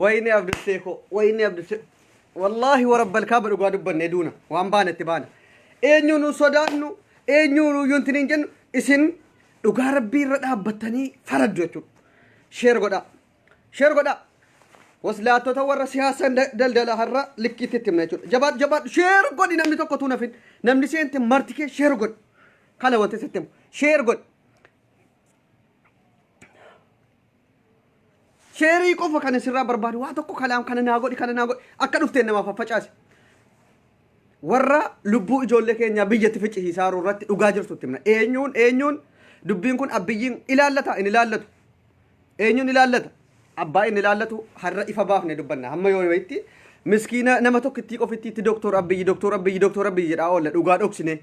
وين عبد السيكو وين عبد السيكو والله ورب الكعبة قاعد بندونا وان بان تبانا اينو صدانو اينو ينتنين جن اسن دغا ربي ردابتني فردوتو شير غدا وسلاتو تور سياسه دلدل هرا لكيت تمنجو جبات شير غدي نمني توكتو نفين نمني سنت مرتكي شير غد كلا وت ستم شير غد شيري قفا كان سرا برباد واتكو كلام كان ناغودي اكا دفتين ما ففچاس ورا لبو اجوله كينيا بيجت فچي حسارو رت دغا جرتو تمنا اينون دبين كون ابيين الالتا ان الالتو اينون الالتا اباين الالتو حر افبافني دبنا هم يو ويتي مسكينه نما توكتي قفتي دكتور ابي جدا ولا دغا دوكسني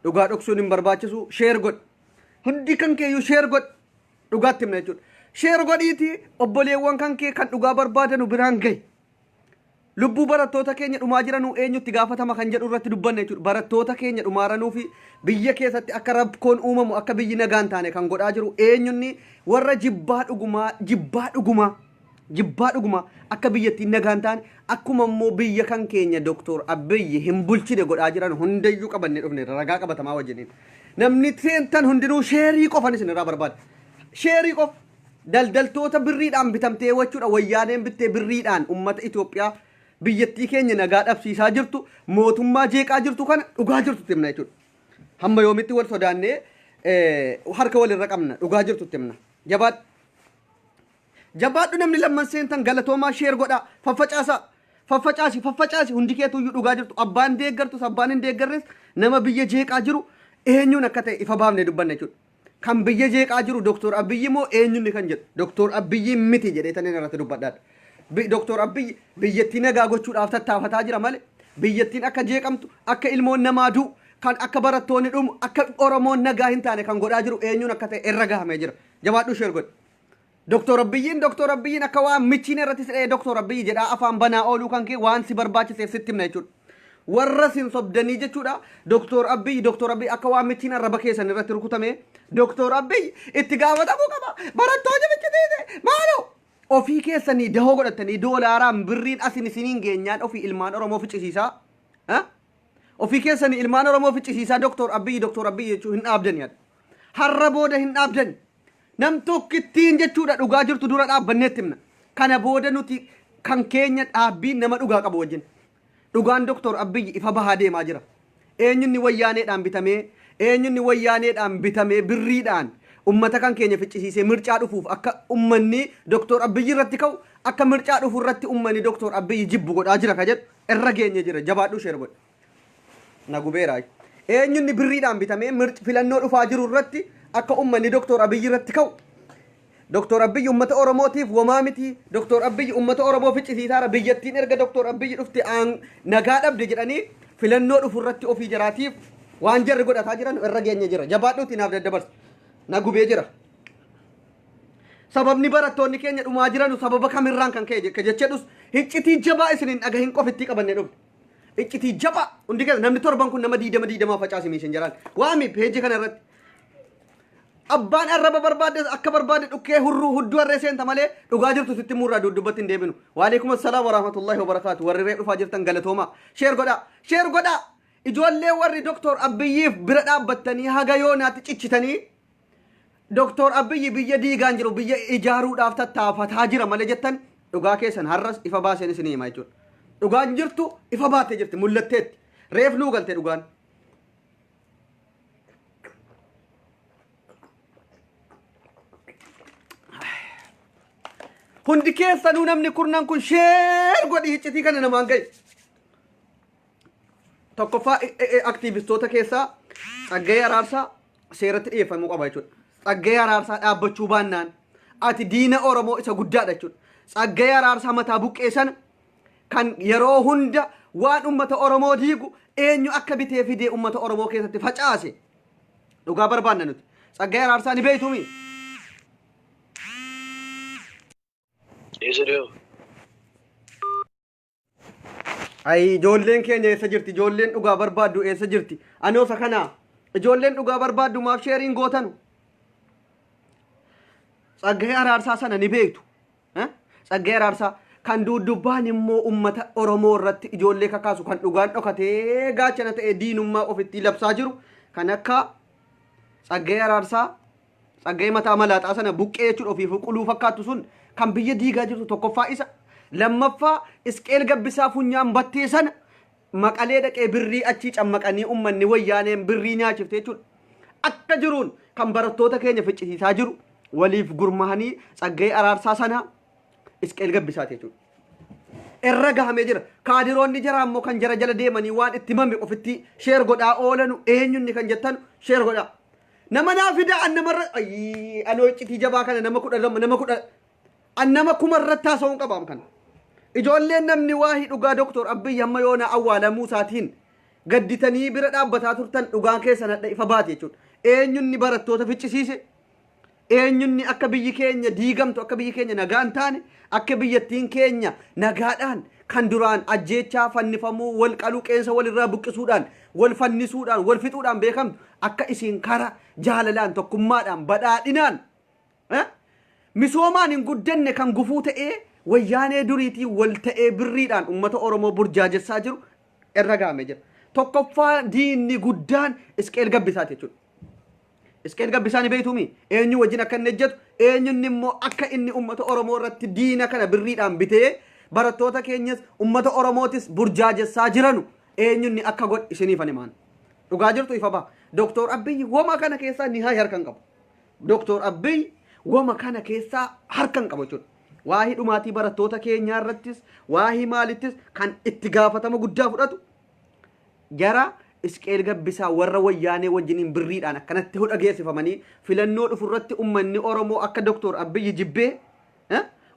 دغا دوكسوني برباچسو شير غد هندي كان كيو شير غد دغا تمنا جود شير غديتي obboleewwan kan kee kan dhugaa barbaadanu biraan gay lubbuu barattoota keenya dhumaa jiranu eenyutti gaafatama kan jedhu irratti dubbanne jechuudha barattoota keenya dhumaaranuu fi biyya keessatti akka rabkoon uumamu akka biyyi nagaan taane kan godhaa jiru eenyunni warra jibbaa dhuguma akka biyyatti nagaan taane akkuma immoo biyya kan keenya doktor Abiyyi hin bulchine godhaa jiran hundayyuu qabanne dhufne ragaa qabatamaa wajjiniin namni seentan hundinuu sheerii qofan isin irraa barbaada sheerii qof daldaltoota birriidhaan bitamtee wachuudha wayyaaneen bittee birriidhaan ummata Itoophiyaa biyyattii keenya nagaa dhabsiisaa jirtu mootummaa jeeqaa jirtu kana dhugaa jirtu timna jechuudha hamma yoomitti wal sodaannee harka wal irra qabna dhugaa jirtu timna jabaadhu namni lamman seentan galatoomaa sheer godha faffacaasi hundi keetu dhugaa jirtu abbaan deeggartu abbaan hin deeggarres nama biyya jeeqaa jiru eenyuun akka ta'e ifa baafne dubbanne jechuudha kan biyya jeeqaa jiru doktor Abiyyi moo eenyuun kan jedhu doktor Abiyyi miti jedhee tanen irratti dubbadhaadha doktor Abiyyi biyyattii nagaa gochuudhaaf tattaafataa jira malee biyyattiin akka jeeqamtu akka ilmoon namaa du'u kan akka barattoonni dhumu akka Oromoon nagaa hin taane kan godhaa jiru eenyuun akka ta'e irra gahamee jira jabaadhu sheer godhe doktor Abiyyiin akka waan michiin irratti sidhee doktor Abiyyi jedhaa afaan banaa ooluu kan kee waan si barbaachiseef sitti himna jechuudha warra sin sobdanii jechuudha doktor Abiyyi akka waan michiin arraba keessan irratti rukutame doktor Abiyyi itti gaafatamuu qaba barattoota bichiteete maaloo ofii keessanii dahoo godhatanii doolaaraan birriin asin isiniin geenyaan ofii ilmaan Oromoo ficcisiisaa ofii keessanii ilmaan Oromoo ficcisiisaa doktor Abiyyi jechuu hin dhaabdanii har'a booda hin dhaabdanii nam tokkittiin jechuudha dhugaa jirtu dura dhaabbanneetti himna kana booda nuti kan keenya dhaabbiin nama dhugaa qabu wajjin dhugaan doktor Abiyyi ifa bahaa deemaa jira eenyunni wayyaaneedhaan bitamee birriidhaan ummata kan keenya ficcisiisee mircaa dhufuuf akka ummanni doktor Abiyyi irratti ka'u akka mircaa dhufu irratti ummanni doktor Abiyyi jibbu godhaa jira ka jedhu irra geenye jira jabaadhu sheer godhe na gubeeraa eenyunni birriidhaan bitamee filannoo dhufaa jiru irratti akka ummanni doktor Abiyyi irratti ka'u doktor Abiyyi ummata Oromootiif womaa miti doktor Abiyyi ummata Oromoo ficcisiisaara biyyattiin erga doktor Abiyyi dhufte nagaa dhabde jedhanii filannoo dhufu irratti ofii jiraatiif waan jarri godhataa jiran irra geenye jira jabaadhuuti naaf daddabarsa na gubee jira sababni barattoonni keenya dhumaa jiranu sababa kamirraan kan ka'e jechedhus iccitii jabaa isinin dhagahin qofittii qabanne dhufne iccitii jabaa hundi keessa namni torban kun nama diidama facaasi miishin jiraan waami peejii kana irratti abbaan arraba barbaade akka barbaade dhukkee hudduu harree seenta malee dhugaa jirtu sitti murraa dubbatti hin deebinu waalaikum assalaam warahmatullahi wabarakaatu warri ree dhufaa jirtan galatooma sheer godha ijoollee warri doktor Abiyyiif bira dhaabbattanii haga yoonaatti cichitanii doktor Abiyyi biyya diigaan jiru biyya ijaaruudhaaf tattaafataa jira malee jettan dhugaa keessan har'as ifa baaseen isin himaa jechuudha dhugaan jirtu ifa baatee jirti mul'atteetti reef nuu galte dhugaan hundi keessanuu namni kurnan kun sheer godhi iccitii kana namaan gahe tokkoffaa aktiivistoota keessaa Tsaggayee Araarsaa seeratti dhiyeeffamuu qaba jechuudha Tsaggayee Araarsaa dhaabbachuu baannaan ati diina Oromoo isa guddaadha jechuudha Tsaggayee Araarsaa mataa buqqeessan kan yeroo hunda waan ummata Oromoo diigu eenyu akka bitee fidee ummata Oromoo keessatti facaase dhugaa barbaanna nuti Tsaggayee Araarsaa ni beeytumi ay ijoolleen keenya eessa jirti ijoolleen dhugaa barbaaddu eessa jirti anoosa kana ijoolleen dhugaa barbaaddu maaf sheeriin gootanu Tsaggayee Araarsaa sana ni beektu Tsaggayee Araarsaa kan duudubbaan immoo ummata Oromoo irratti ijoollee kakaasu kan dhugaan dhokatee gaachana ta'e diinummaa ofitti labsaa jiru kan akka Tsaggayee Araarsaa Tsaggayee mataa malaaxaa sana buqqee jechuudha ofii quluu fakkaatu sun kan biyya diigaa jirtu tokkoffaa isa lammaffaa Isqeel Gabbisaa funyaan battee sana maqalee dhaqee birrii achii cammaqanii ummanni wayyaaneen birrii nyaachifte jechuudha akka jiruun kan barattoota keenya ficcisiisaa jiru waliif gurmaahanii Tsaggayee Araarsaa sana Isqeel Gabbisaati jechuudha. Irra gahamee jira. Kaadiroonni jara ammoo kan jara jala deemanii waan itti mame ofitti sheer godhaa oolanu eenyunni kan jettan sheer godhaa. Nama naa fidaa an namarra anoo iccitii jabaa kana nama kudha an nama kumarratti haasa'uun qabaam kana. Ijoolleen namni waahii dhugaa Doktor Abiyyi amma yoona awwaalamuu isaatiin gadditanii bira dhaabbataa turtan dhugaan keessan hadha ifa baate jechuudha. Eenyunni barattoota ficcisiise eenyunni akka biyyi keenya diigamtu akka biyyi keenya nagaan taane akka biyyattiin keenya nagaadhaan kan duraan ajjeechaa fannifamuu wal qaluu qeensa walirraa buqqisuudhaan wal fannisuudhaan wal fixuudhaan beekamtu akka isiin kara jaalalaan tokkummaadhaan badhaadhinaan misoomaan hin guddanne kan gufuu ta'ee wayyaanee duriitii wal ta'ee birriidhaan ummata Oromoo burjaajessaa jiru irra gahamee jira. Tokkoffaa diinni guddaan Isqeel Gabbisaati jechuudha. Isqeel Gabbisaan beeytuumi eenyu wajjin akka inni ejjetu eenyunni immoo akka inni ummata Oromoo irratti diina kana birriidhaan bitee barattoota keenyas ummata Oromootis burjaajessaa jiranu eenyunni akka godh isiniifan himaan dhugaa jirtu ifa ba'a. Doktor Abiyyi wama kana keessaa ni harkan qabu. Doktor Abiyyi wama kana keessaa harkan qabu jechuudha. Waahii dhumaatii barattoota keenyaa irrattis waahii maalittis kan itti gaafatama guddaa fudhatu jara Isqeel Gabbisaa warra wayyaanee wajjiniin birriidhaan akkanatti hodha geessifamanii filannoo dhufurratti ummanni Oromoo akka Doktor Abiyyi jibbee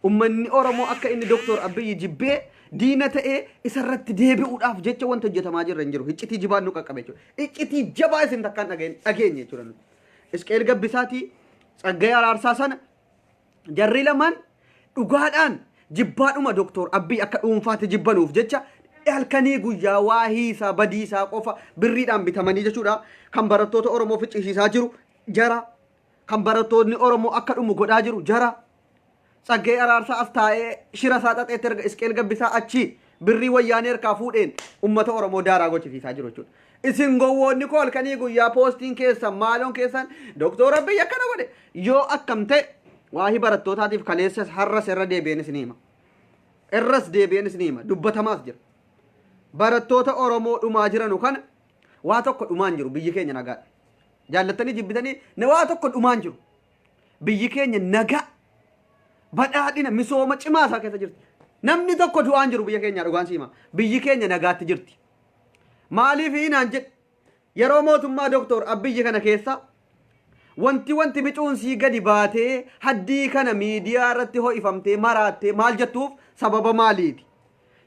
ummanni Oromoo akka inni Doktor Abiyyi jibbee diina ta'ee isarratti deebi'uudhaaf jecha wanta hojjetamaa jirra hin jiru. Iccitii jibaan nu qaqqabe jechuudha. Iccitii jabaa isin takkaan dhageenye jechuudha. Isqeel Gabbisaatii Tsaggayee Araarsaa sana jarri lamaan dhugaadhaan jibbaadhuma Doktor Abiyyi akka dhuunfaatti jibbanuuf jecha halkanii guyyaa waahii isaa badii isaa qofa birriidhaan bitamanii jechuudha. Kan barattoota Oromoo ficcisiisaa jiru jara. Kan barattoonni Oromoo akka dhumu godhaa jiru jara. Tsaggayee Araarsaa as taa'ee shira isaa xaxeetti erga Isqeel Gabbisaa achi birrii wayyaanee harkaa fuudheen ummata Oromoo daaraa gochisiisaa jiru jechuudha. Isin gowwoonni koo halkanii guyyaa poostiin keessan maaloon keessan Doktor Abiyyi akkana godhe yoo akkam ta'e waahii barattootaatiif kaleessas har'as irra deebi'eenis ni hima. Irras deebi'eenis ni hima. Dubbatamaas jira. Barattoota Oromoo dhumaa jiranu kana waa tokko dhumaan jiru biyyi keenya nagaadha. Jaallattanii jibbitanii waa tokko dhumaan jiru. Biyyi keenya nagaa badhaadhina misooma cimaa isaa keessa jirti. Namni tokko du'aan jiru biyya keenya dhugaan siima. Biyyi keenya nagaatti jirti. Maaliif hinaan jedhe yeroo mootummaa Doktor Abiyyi kana keessa wanti bicuunsii gadi baatee haddii kana miidiyaa irratti ho'ifamtee maraattee maal jettuuf sababa maaliiti?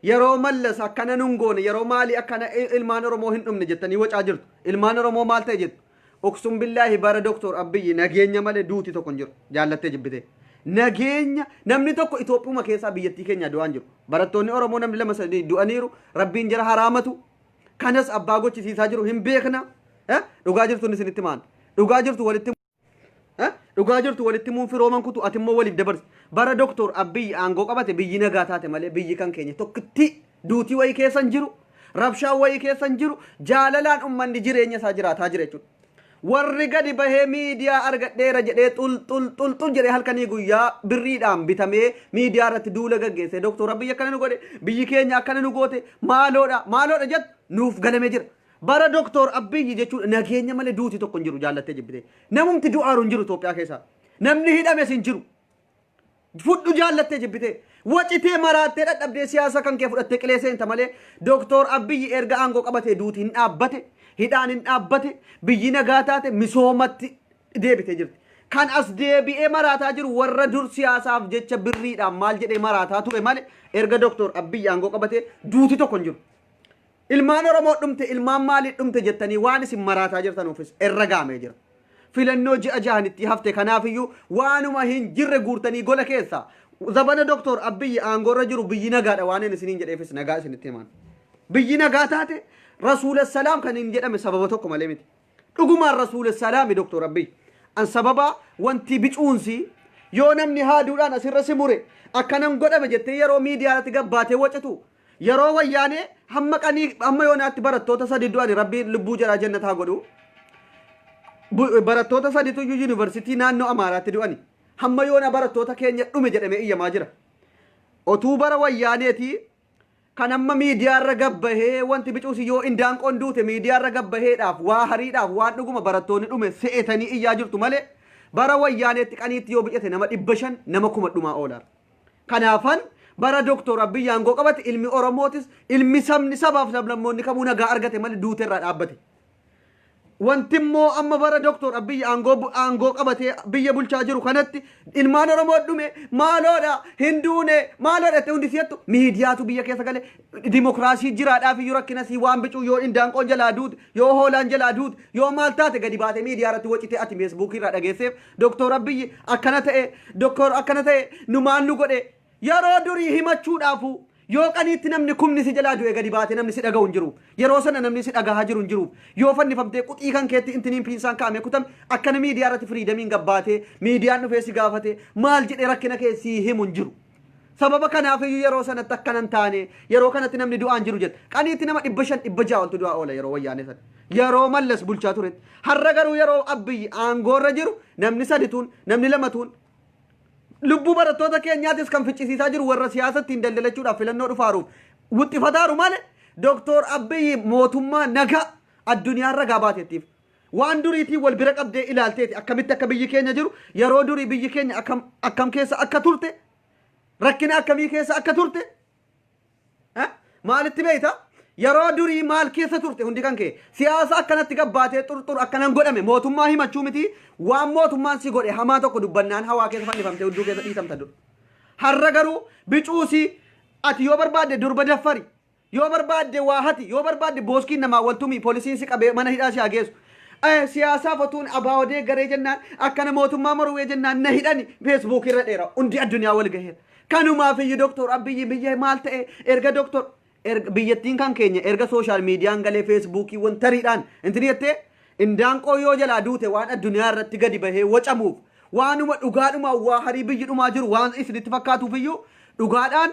Yeroo mallas akkana nungoone yeroo maali akkana ilmaan Oromoo hin dhumne jettanii wacaa jirtu. Ilmaan Oromoo maal ta'e jettu? Uqsum billaahi bara Doktor Abiyyi nageenya malee duuti tokko hin jiru. Jaallattee jibbitee. Nageenya namni tokko Itoophiyaa keessaa biyyattii keenya du'aan jiru. Barattoonni Oromoo namni lama sadii du'aniiru rabbiin jara haraamatu. Kanas abbaa gochisiisaa jiru hin beekna. Dhugaa jirtu isinitti maan. Dhugaa jirtu walitti dhugaa jirtu walitti muun firooman kutu ati immoo waliif dabarsi. Bara Doktor Abiyyi aangoo qabate biyyi nagaa taate malee biyyi kan keenya tokkitti duutii wayii keessan jiru. Rabshaan wayii keessan jiru. Jaalalaan ummanni jireenya isaa jiraataa jira jechuudha. Warri gadi bahee miidiyaa argadheera jedhee xul jedhee halkanii guyyaa birriidhaan bitamee miidiyaa irratti duula gaggeesse Doktor Abiyyi akkana nu godhe biyyi keenya akkana nu goote maaloodha jettu nuuf galamee jira. Bara Doktor Abiyyi jechuudha nageenya malee duuti tokko hin jiru jaallattee jibbitee. Namumti du'aaru hin jiru Itoophiyaa keessaa. Namni hidhames hin jiru. Fudhu jaallattee jibbitee. Wacitee maraattee dadhabdee siyaasa kan kee fudhattee qilee seenta malee Doktor Abiyyi erga aangoo qabatee duuti hin dhaabbate. Hidhaan hin dhaabbate biyyi nagaa taate misoomatti deebitee jirti. Kan as deebi'ee maraataa jiru warra dur siyaasaaf jecha birriidhaan maal jedhee maraataa ture malee erga Doktor Abiyyi aangoo qabatee duuti tokko hin jiru. Ilmaan Oromoo dhumte ilmaan maalii dhumte jettanii waan isin maraataa jirtanuufis irra gaamee jira. Filannoo ji'a jahanitti hafte kanaafiyyuu waanuma hin jirre guurtanii gola keessaa zabana Doktor Abiyyi aangoorra jiru biyyi nagaadha waan isiniin jedheefis nagaa isinitti himan. Biyyi nagaa taate رسول السلام كان ينجد أمي سببتكم عليمتي رقم الرسول السلام دكتور ربي أن سببا وانتي بتونسي yoo namni haaduudhaan asirra si mure akkanan godhame jettee yeroo miidiyaatti gabbaatee wacatu yeroo wayyaanee hamma yoonaatti barattoota sadi du'ani rabbiin lubbuu jara jannataa godhu barattoota saditu yuunivarsiitii naannoo Amaaraatti du'ani hamma yoona barattoota keenya dhume jedhamee iyyamaa jira otuu bara wayyaaneeti kan amma miidiyaarra gabbahee wanti bicuusi yoo indaan qonduute miidiyaarra gabbaheedhaaf waa hariidhaaf waan dhuguma barattoonni dhume se'etanii iyyaa jirtu malee bara wayyaaneetti qaniitti yoo biqete nama 500 nama 1000 dhumaa oolar kanaafan bara doktor Abiyyi aangoo qabate ilmi Oromootis ilmi sabni sabaaf sablammoonni kamuu nagaa argate malee duuterraa dhaabbate wanti immoo amma bara doktor Abiyyi aangoo qabatee biyya bulchaa jiru kanatti ilmaan Oromoo dhume maaloodha hinduune maaloodha itti hundi siyattu miidiyaatu biyya keessa galee dimokiraasii jiraadhaaf iyyuu rakkinasii waan bicuu yoo indaanqoon jalaa duute yoo hoolaan jalaa duute yoo maal taate gadi baate miidiyaa irratti wacite ati feesbuukii irraa dhageesseef doktor Abiyyi akkana ta'e nu maal nu godhe yeroo durii himachuudhaafu yoo qaniitti namni kumni si jalaa du'e gadi baate namni si dhaga'u hin jiru yeroo sana namni si dhagahaa jiru hin jiru yoo fannifamtee quxii kan keetti intiniin piinsaan kaa'ame kutam akkana miidiyaa irratti firiidamiin gabbaatee miidiyaan dhufee si gaafate maal jedhe rakkina keessii himu hin jiru sababa kanaaf yeroo sanatti akkanan taane yeroo kanatti namni du'aan jiru jedhe qaniitti nama 500 600 oltu du'aa oola yeroo wayyaanee sana yeroo mallas bulchaa turetti har'a garuu yeroo Abiyyi aangoorra jiru namni sadituun namni lamatuun lubbu barattoota keenyaatis kan ficcisiisaa jiru warra siyaasatti daldalachuudhaaf filannoo dhufaaruuf wuxxifataaru malee doktor Abiyyi mootummaa nagaa addunyaarra gabaateettiif waan duriitii wal bira qabdee ilaalteeti akkamitti akka biyyi keenya jiru yeroo durii biyyi keenya akkam keessa akka turte rakkina akkamii keessa akka turte maalitti beeyta yeroo durii maal keessa turte hundi kan kee siyaasa akkanatti gabbaatee xurxur akkanan godhame mootummaa himachuu miti waan mootummaan si godhe hamaa tokko dubbannaan hawaa keessa fannifamte hudduu keessa dhiisamta dur har'a garuu bicuusi ati yoo barbaadde durba daffari yoo barbaadde waa hati yoo barbaadde booskiin namaa waltumii poolisiin si qabee mana hidhaa si hageessu siyaasaaf otuun abaawodee garee jennaan akkana mootummaa morwee jennaan na hidhani feesbuuk irra dheera hundi addunyaa wal gaheera kanumaaf iyyuu doktor Abiyyi biyya maal ta'e erga doktor biyyattiin kan keenya erga sooshaal miidiyaan galee feesbuukii wantariidhaan intini jettee indaanqoo yoo jalaa duute waan addunyaa irratti gadi bahee wacamuuf waanuma dhugaadhuma waa harii biyyi dhumaa jiru waan isinitti fakkaatuuf iyyuu dhugaadhaan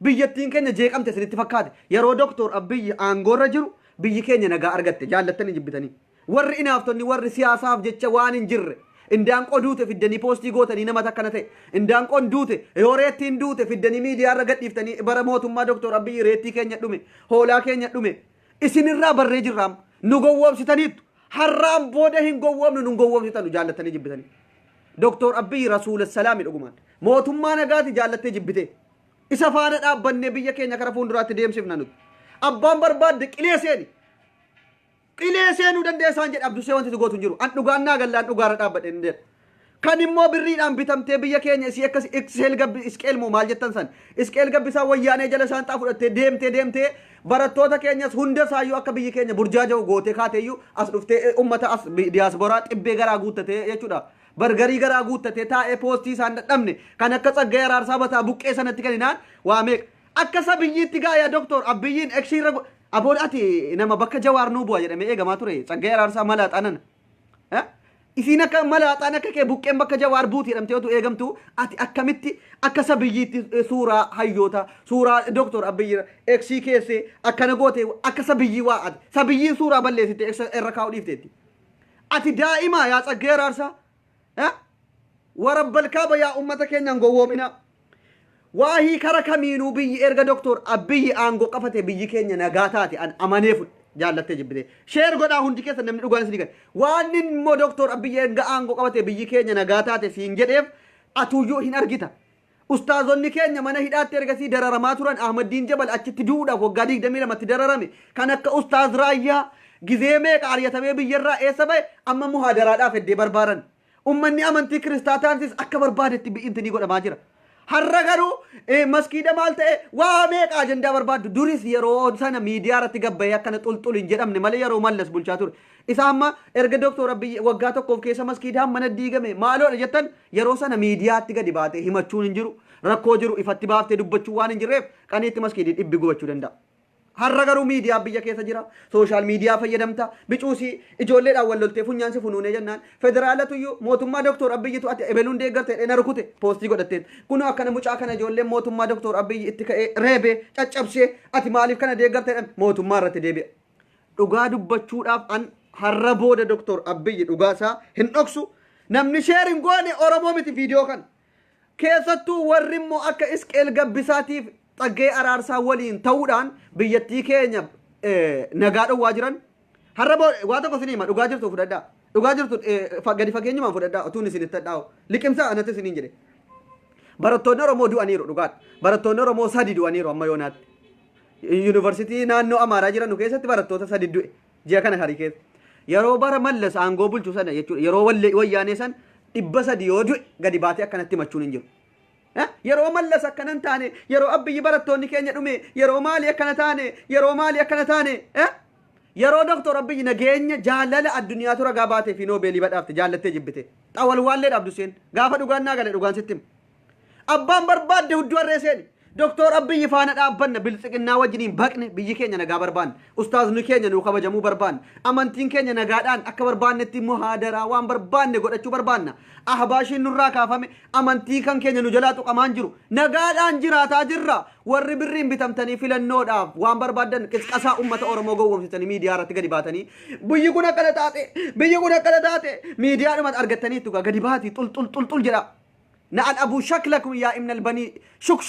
biyyattiin keenya jeeqamte isinitti fakkaate yeroo doktor Abiyyi aangoorra jiru biyyi keenya nagaa argatte jaallattanii jibbitanii warri inaaftonni warri siyaasaaf jecha waan hin jirre indaanqoo duute fiddanii poostii gootanii nama takkana ta'e indaanqoon duute yoo reettiin duute fiddanii miidiyaarra gadhiiftanii bara mootummaa doktor Abiyyi reettii keenya dhume hoolaa keenya dhume isinirraa barree jirraam nu gowwoomsitaniittu har'aan booda hin gowwoomnu nu gowwoomsitanu jaallattanii jibbitanii doktor Abiyyi rasuula salaami dhugumaan mootummaa nagaati jaallattee jibbite isa faana dhaabbannee biyya keenya kara fuulduraatti deemsifna nuti abbaan barbaadde qilee seenuu dandeessaan jedhe Abdusee wanti gootu hin jiru an dhugaannaa gallaan dhugaarra dhaabbadhe hin deemu kan immoo birriidhaan bitamtee biyya keenya isii akkas isqeel moo maal jettan san isqeel gabbisaa wayyaanee jala saanxaa fudhattee deemtee barattoota keenyas hunda saayyuu akka biyyi keenya burjaaja'u gootee kaateeyyuu as dhuftee ummata as diyaasboraa xibbee garaa guuttatee jechuudha bargarii garaa guuttatee taa'ee poostii isaan dadhabne kan akka Tsaggayee Araarsaa bataa buqqee sanatti kaninaan waa meeqa akkasa biyyiitti gaayaa doktor Abiyyiin eksiirra aboon ati nama bakka Jawaar nuu bu'a jedhamee eegamaa ture Tsaggayee Araarsaa malaaxaanan isiin akka malaaxaan akka kee buqqeen bakka Jawaar buuti jedhamtee otu eegamtu ati akkamitti akka sabiyyiitti suuraa hayyoota suuraa doktor Abiyyi eksii keessee akkana goote akka sabiyyii waa ati sabiyyii suuraa balleessite irra kaa'u dhiifteetti ati daa'imaa yaa Tsaggayee Araarsaa warabbal kaaba yaa ummata keenyaan gowwoomina waahii kara kamiinuu biyyi erga doktor Abiyyi aangoo qabate biyyi keenya nagaa taate an amaneef jaallattee jibbite sheer godhaa hundi keessa namni dhugaan isin digan waan immoo doktor Abiyyi erga aangoo qabate biyyi keenya nagaa taate siin jedheef atuyyuu hin argita ustaazonni keenya mana hidhaatti ergasii dararamaa turan Ahmadiin Jabal achitti duudhaaf waggaa 22tti dararame kan akka ustaaz Raayyaa gizee meeqa ariyatamee biyyarraa eessa bahe amma muhaadaraadhaaf eddee barbaadan ummanni amantii kiristaataansis akka barbaadetti intini godhamaa jira har'a garuu maskiida maal ta'e waa meeqa ajandaa barbaaddu duris yeroo sana miidiyaa irratti gabbahee akkana xulxul hin jedhamne malee yeroo mallas bulchaa ture isa amma erga doktor Abiyyi waggaa tokkoof keessa maskiidaan mana diigame maaloodha jettan yeroo sana miidiyaatti gadi baatee himachuun hin jiru rakkoo jiru ifatti baaftee dubbachuu waan hin jirreef qaniitti maskiidii dhibbi gubachuu danda'a har'a garuu miidiyaa biyya keessa jira sooshaal miidiyaa fayyadamta bicuusii ijoolleedhaan wal loltee funyaansi funuunee jennaan federaalatuyyuu mootummaa doktor abiyyitu ati ebeluun deeggartee dheena rukute poostii godhatteen kunoo akkana mucaa kana ijoolleen mootummaa doktor abiyyi itti ka'ee reebee caccabsee ati maaliif kana deeggarteedhaan mootummaa irratti deebi'a dhugaa dubbachuudhaaf an har'a booda doktor abiyyi dhugaasaa hin dhoksu namni sheerin goone oromoo miti viidiyoo kan keessattuu warri immoo akka isqeel gabbisaatiif xaggee araarsaa waliin ta'uudhaan biyyattii keenya nagaa dhowwaa jiran har'a waa tokko isin hima dhugaa jirtu fudhadhaa dhugaa jirtu gadi fageenyumaan fudhadhaa otuun isin itti dhadhaa'u liqimsaa anatti isiniin jedhe barattoonni oromoo du'aniiru dhugaadha barattoonni oromoo sadi du'aniiru amma yoonaatti yuunivarsiitii naannoo amaaraa jiran keessatti barattoota sadi du'e ji'a kana harii keessa yeroo bara mallas aangoo bulchu sana jechuudha yeroo wayyaanee san 300 yoo du'e gadi baatee akkanatti himachuun hin jiru. Yeroo mallas akkanan taane yeroo abiyyi barattoonni keenya dhume yeroo maali akkana taane yeroo maali akkana taane yeroo doktor abiyyi nageenya jaalala addunyaatu ragaa baatee fi noobeelii badhaafte jaallattee jibbite xawal waallee dhabdu seen gaafa dhugaannaa gale dhugaan sitti abbaan barbaadde hudduu harree seeni doktor abiyyi faana dhaabbanna bilxiqinnaa wajjiniin baqne biyyi keenya nagaa barbaanne ustaazni keenya nuu kabajamuu barbaanne amantiin keenya nagaadhaan akka barbaannetti muhaadaraa waan barbaanne godhachuu barbaanna ahbaashiin nurraa kaafame amantii kan keenya nu jalaa tuqamaan jiru nagaadhaan jiraataa jirra warri birriin bitamtanii filannoodhaaf waan barbaadan qisqasaa ummata oromoo gowwomsitanii miidiyaa irratti gadi baatanii biyyi kun akkana taate miidiyaadhumat argattaniitu gadi baatii xul jedha na'al abuu shaklakum yaa ibnal banii shuk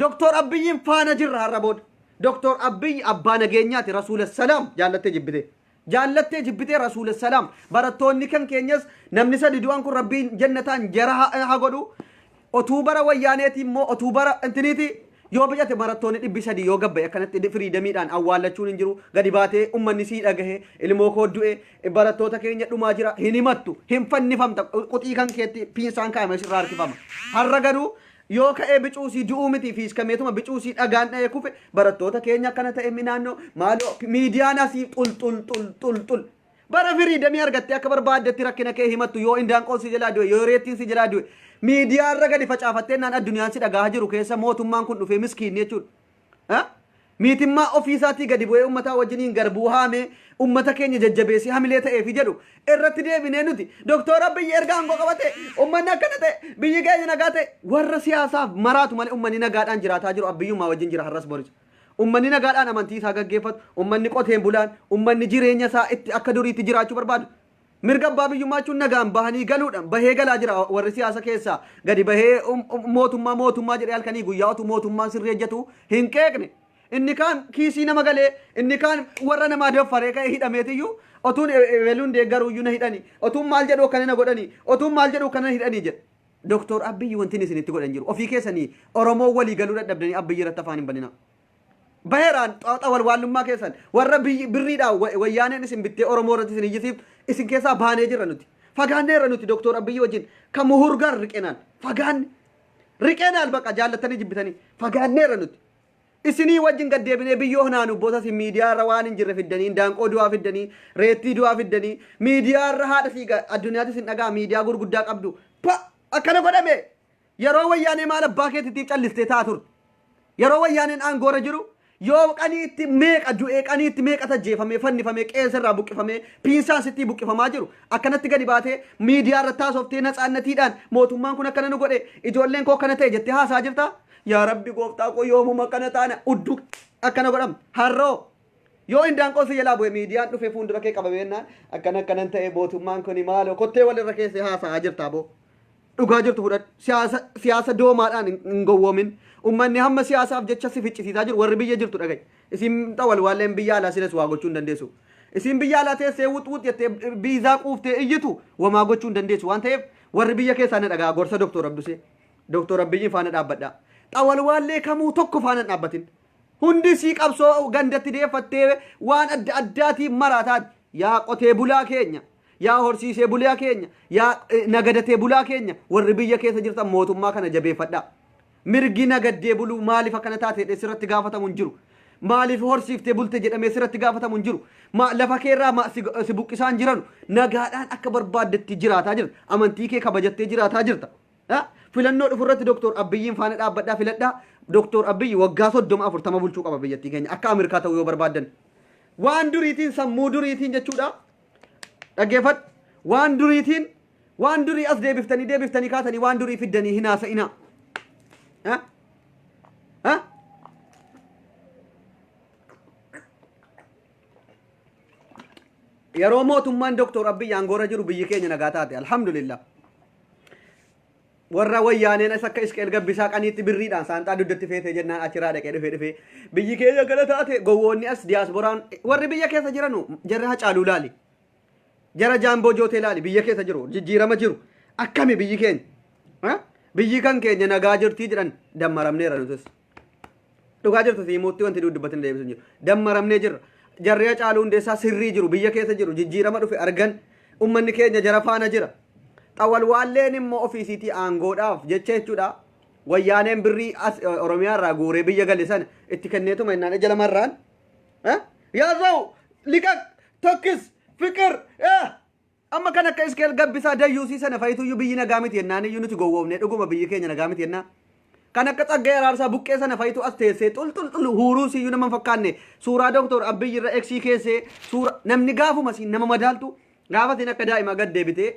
doktor abiyyin faana jirra har'a booda doktor abiyyi abbaa nageenyaati rasuula salaam jaallattee jibbitee rasuula salaam barattoonni kan keenyas namni sadi du'an kun rabbiin jannataan jara haa godhu otuu bara wayyaaneeti immoo otuu bara intiniiti yoo biyyate barattoonni 300 yoo gabbe akkanatti firiidamiidhaan awwaalachuun hin jiru gadi baatee ummanni sii dhagahe ilmoo koo du'e barattoota keenya dhumaa jira hin himattu hin fannifamta quxii kan keetti piinsaan kaa'ame sirraa harkifama har'a garuu yoo ka'ee bicuusii du'uu miti fi iskameetuma bicuusii dhagaan dha'ee kufe barattoota keenya akkana ta'e minaannoo maaloo miidiyaan asii xul bara firiidamii argattee akka barbaaddetti rakkina kee himattu yoo indaanqoon si jalaa du'e yoo reettiin si jalaa du'e miidiyaa irra gadi facaafattee naan addunyaan si dhagaa jiru keessa mootummaan kun dhufee miskiinni jechuudha miitimmaa ofiisaatii gadi bu'ee ummataa wajjiniin garbuu haamee ummata keenya jajjabeessee hamilee ta'eefi jedhu irratti deebinee nuti doktor abiyyi erga aangoo qabate ummanni akkana ta'e biyyi keenya nagaa ta'e warra siyaasaaf maraatu malee ummanni nagaadhaan jiraataa jiru abiyyummaa wajjin jira har'as boris ummanni nagaadhaan amantii isaa gaggeeffatu ummanni qoteen bulaan ummanni jireenya isaa itti akka duriitti jiraachuu barbaadu mirga abbaa biyyummaachuun nagaan bahanii galuudhaan bahee galaa jira warri siyaasa keessaa gadi bahee mootummaa jedhee halkanii guyyaa otu mootummaan sirreejjatu hin qeeqne inni kaan kiisii nama galee inni kaan warra namaa daffaree ka'ee hidhameetiyyuu otuun ebeluun deeggaruuyyuu na hidhanii otuun maal jedhu akkana na godhanii otuun maal jedhu akkana hidhanii jedha doktor abiyyi wanti isinitti godhan jiru ofii keessanii oromoo walii galuu dadhabdanii abiyyi irratti afaan hin banina baheeraan xawal waallummaa keessan warra birriidhaan wayyaaneen isin bittee oromoo irratti isin iyyisiif isin keessaa baanee jirra nuti fagaanneerra nuti doktor abiyyi wajjin kan muhurgaan riqeenaan baqa jaallatanii jibbitanii fagaanneerra nuti isinii wajjin gaddeebinee biyyoo hunaan ubboota si miidiyaa irra waan hin jirre fiddanii daanqoo du'aa fiddanii reettii du'aa fiddanii miidiyaa irra haadha fiiga addunyaatti sin dhagaa miidiyaa gurguddaa qabdu akkana godhame yeroo wayyaanee maal abbaa keetitiif callistee taa turte yeroo wayyaaneen aangoora jiru yoo qaniitti meeqa du'ee qaniitti meeqa tajjeefamee fannifamee qeensarraa buqqifamee piinsaan sittii buqqifamaa jiru akkanatti gadi baatee miidiyaa irratti haasoftee natsaannatiidhaan mootummaan kun akkana nu godhe ijoolleen koo akkana ta'e jettee haasaa jirta yaa rabbi gooftaa koo yoomuma akkana taana uddu akkana godham harroo yoo indaanqoo si jalaa bu'e miidiyaan dhufee fuuldura kee qabameennaan akkanan ta'e mootummaan kun maaloo kottee walirra keessee haasaa jirtaa boo dhugaa jirtu fudhadhu siyaasa doomaadhaan hin gowwoomin ummanni hamma siyaasaaf jecha si ficcisiisaa jiru warri biyya jirtu dhagaye isin xawal waalleen biyya alaa silas waa gochuu hin dandeessu isin biyya alaa teessee wuxuut jettee biizaa quuftee iyyitu wamaa gochuu hin dandeessu waan ta'eef warri biyya keessaa na dhagaa gorsa doktor abdusee doktor abiyyiin faana dhaabbadhaa xawal waallee kamuu tokko faana dhaabbatin hundi sii qabsoo gandatti deeffattee waan adda addaatiin maraataa yaa qotee bulaa keenya yaa horsiisee bulaa keenya yaa nagadatee bulaa keenya warri biyya keessa jirtan mootummaa kana jabeeffadhaa mirgi nagaddee buluu maaliif akkana taatee sirratti gaafatamu hin jiru maaliif horsiiftee bulte jedhamee sirratti gaafatamu hin jiru lafa keerraa si buqqisaan jiran nagaadhaan akka barbaaddetti jiraataa jirta amantii kee kabajattee jiraataa jirta filannoo dhufurratti doktor abiyyiin faana dhaabbadhaa filadhaa doktor Abiyyi waggaa 30 bulchuu qaba biyyattii keenya akka Ameerikaa ta'uu yoo barbaadan waan duriitiin sammuu duriitiin jechuudha dhaggeeffadhu waan durii as deebiftanii kaatanii waan durii fiddanii hin haasa'inaa yeroo mootummaan doktor Abiyyi aangoorra jiru biyyi keenya nagaa taate alhamdulillah warra wayyaaneen as akka Isqeel Gabbisaa qaniitti birriidhaan saanxaa duddatti feetee jennaan achiraa dhaqee dhufee biyyi keenya gala taate gowwoonni as diyaasboraan warri biyya keessa jiranu jarri Hacaaluu laali jara Jaamboo Jootee laali biyya keessa jiru jijjiirama jiru akkami biyyi keenya biyyi kan keenya nagaa jirtii jedhan dammaramneera nutis dhugaa jirtu siimuutti wanti dudubbatin deebisu jiru dammaramnee jirra jarri Hacaaluu Hundeessaa sirrii jiru biyya keessa jiru jijjiirama dhufe argan ummanni keenya jara faana jira xawal waalleen immoo ofiisiitii aangoodhaaf jecha jechuudha wayyaaneen birrii as Oromiyaa irraa guuree biyya galisan itti kenneetuma innaan ija lamarraan yaazau liqaq tokkis fiqir amma kan akka Isqeel Gabbisaa dayyuusii sana fayituyyuu biyyi nagaa miti yennaan iyyuu nuti gowwoomne dhuguma biyyi keenya nagaa miti yennaa kan akka Tsaggayee Araarsaa buqqee sana fayitu as teessee xulxulxul huuruusiyyuu nama fakkaanne suuraa doktor Abiyyi irra eksii keessee suura namni gaafuma siin nama madaaltu gaafatiin akka daa'imaa gad deebitee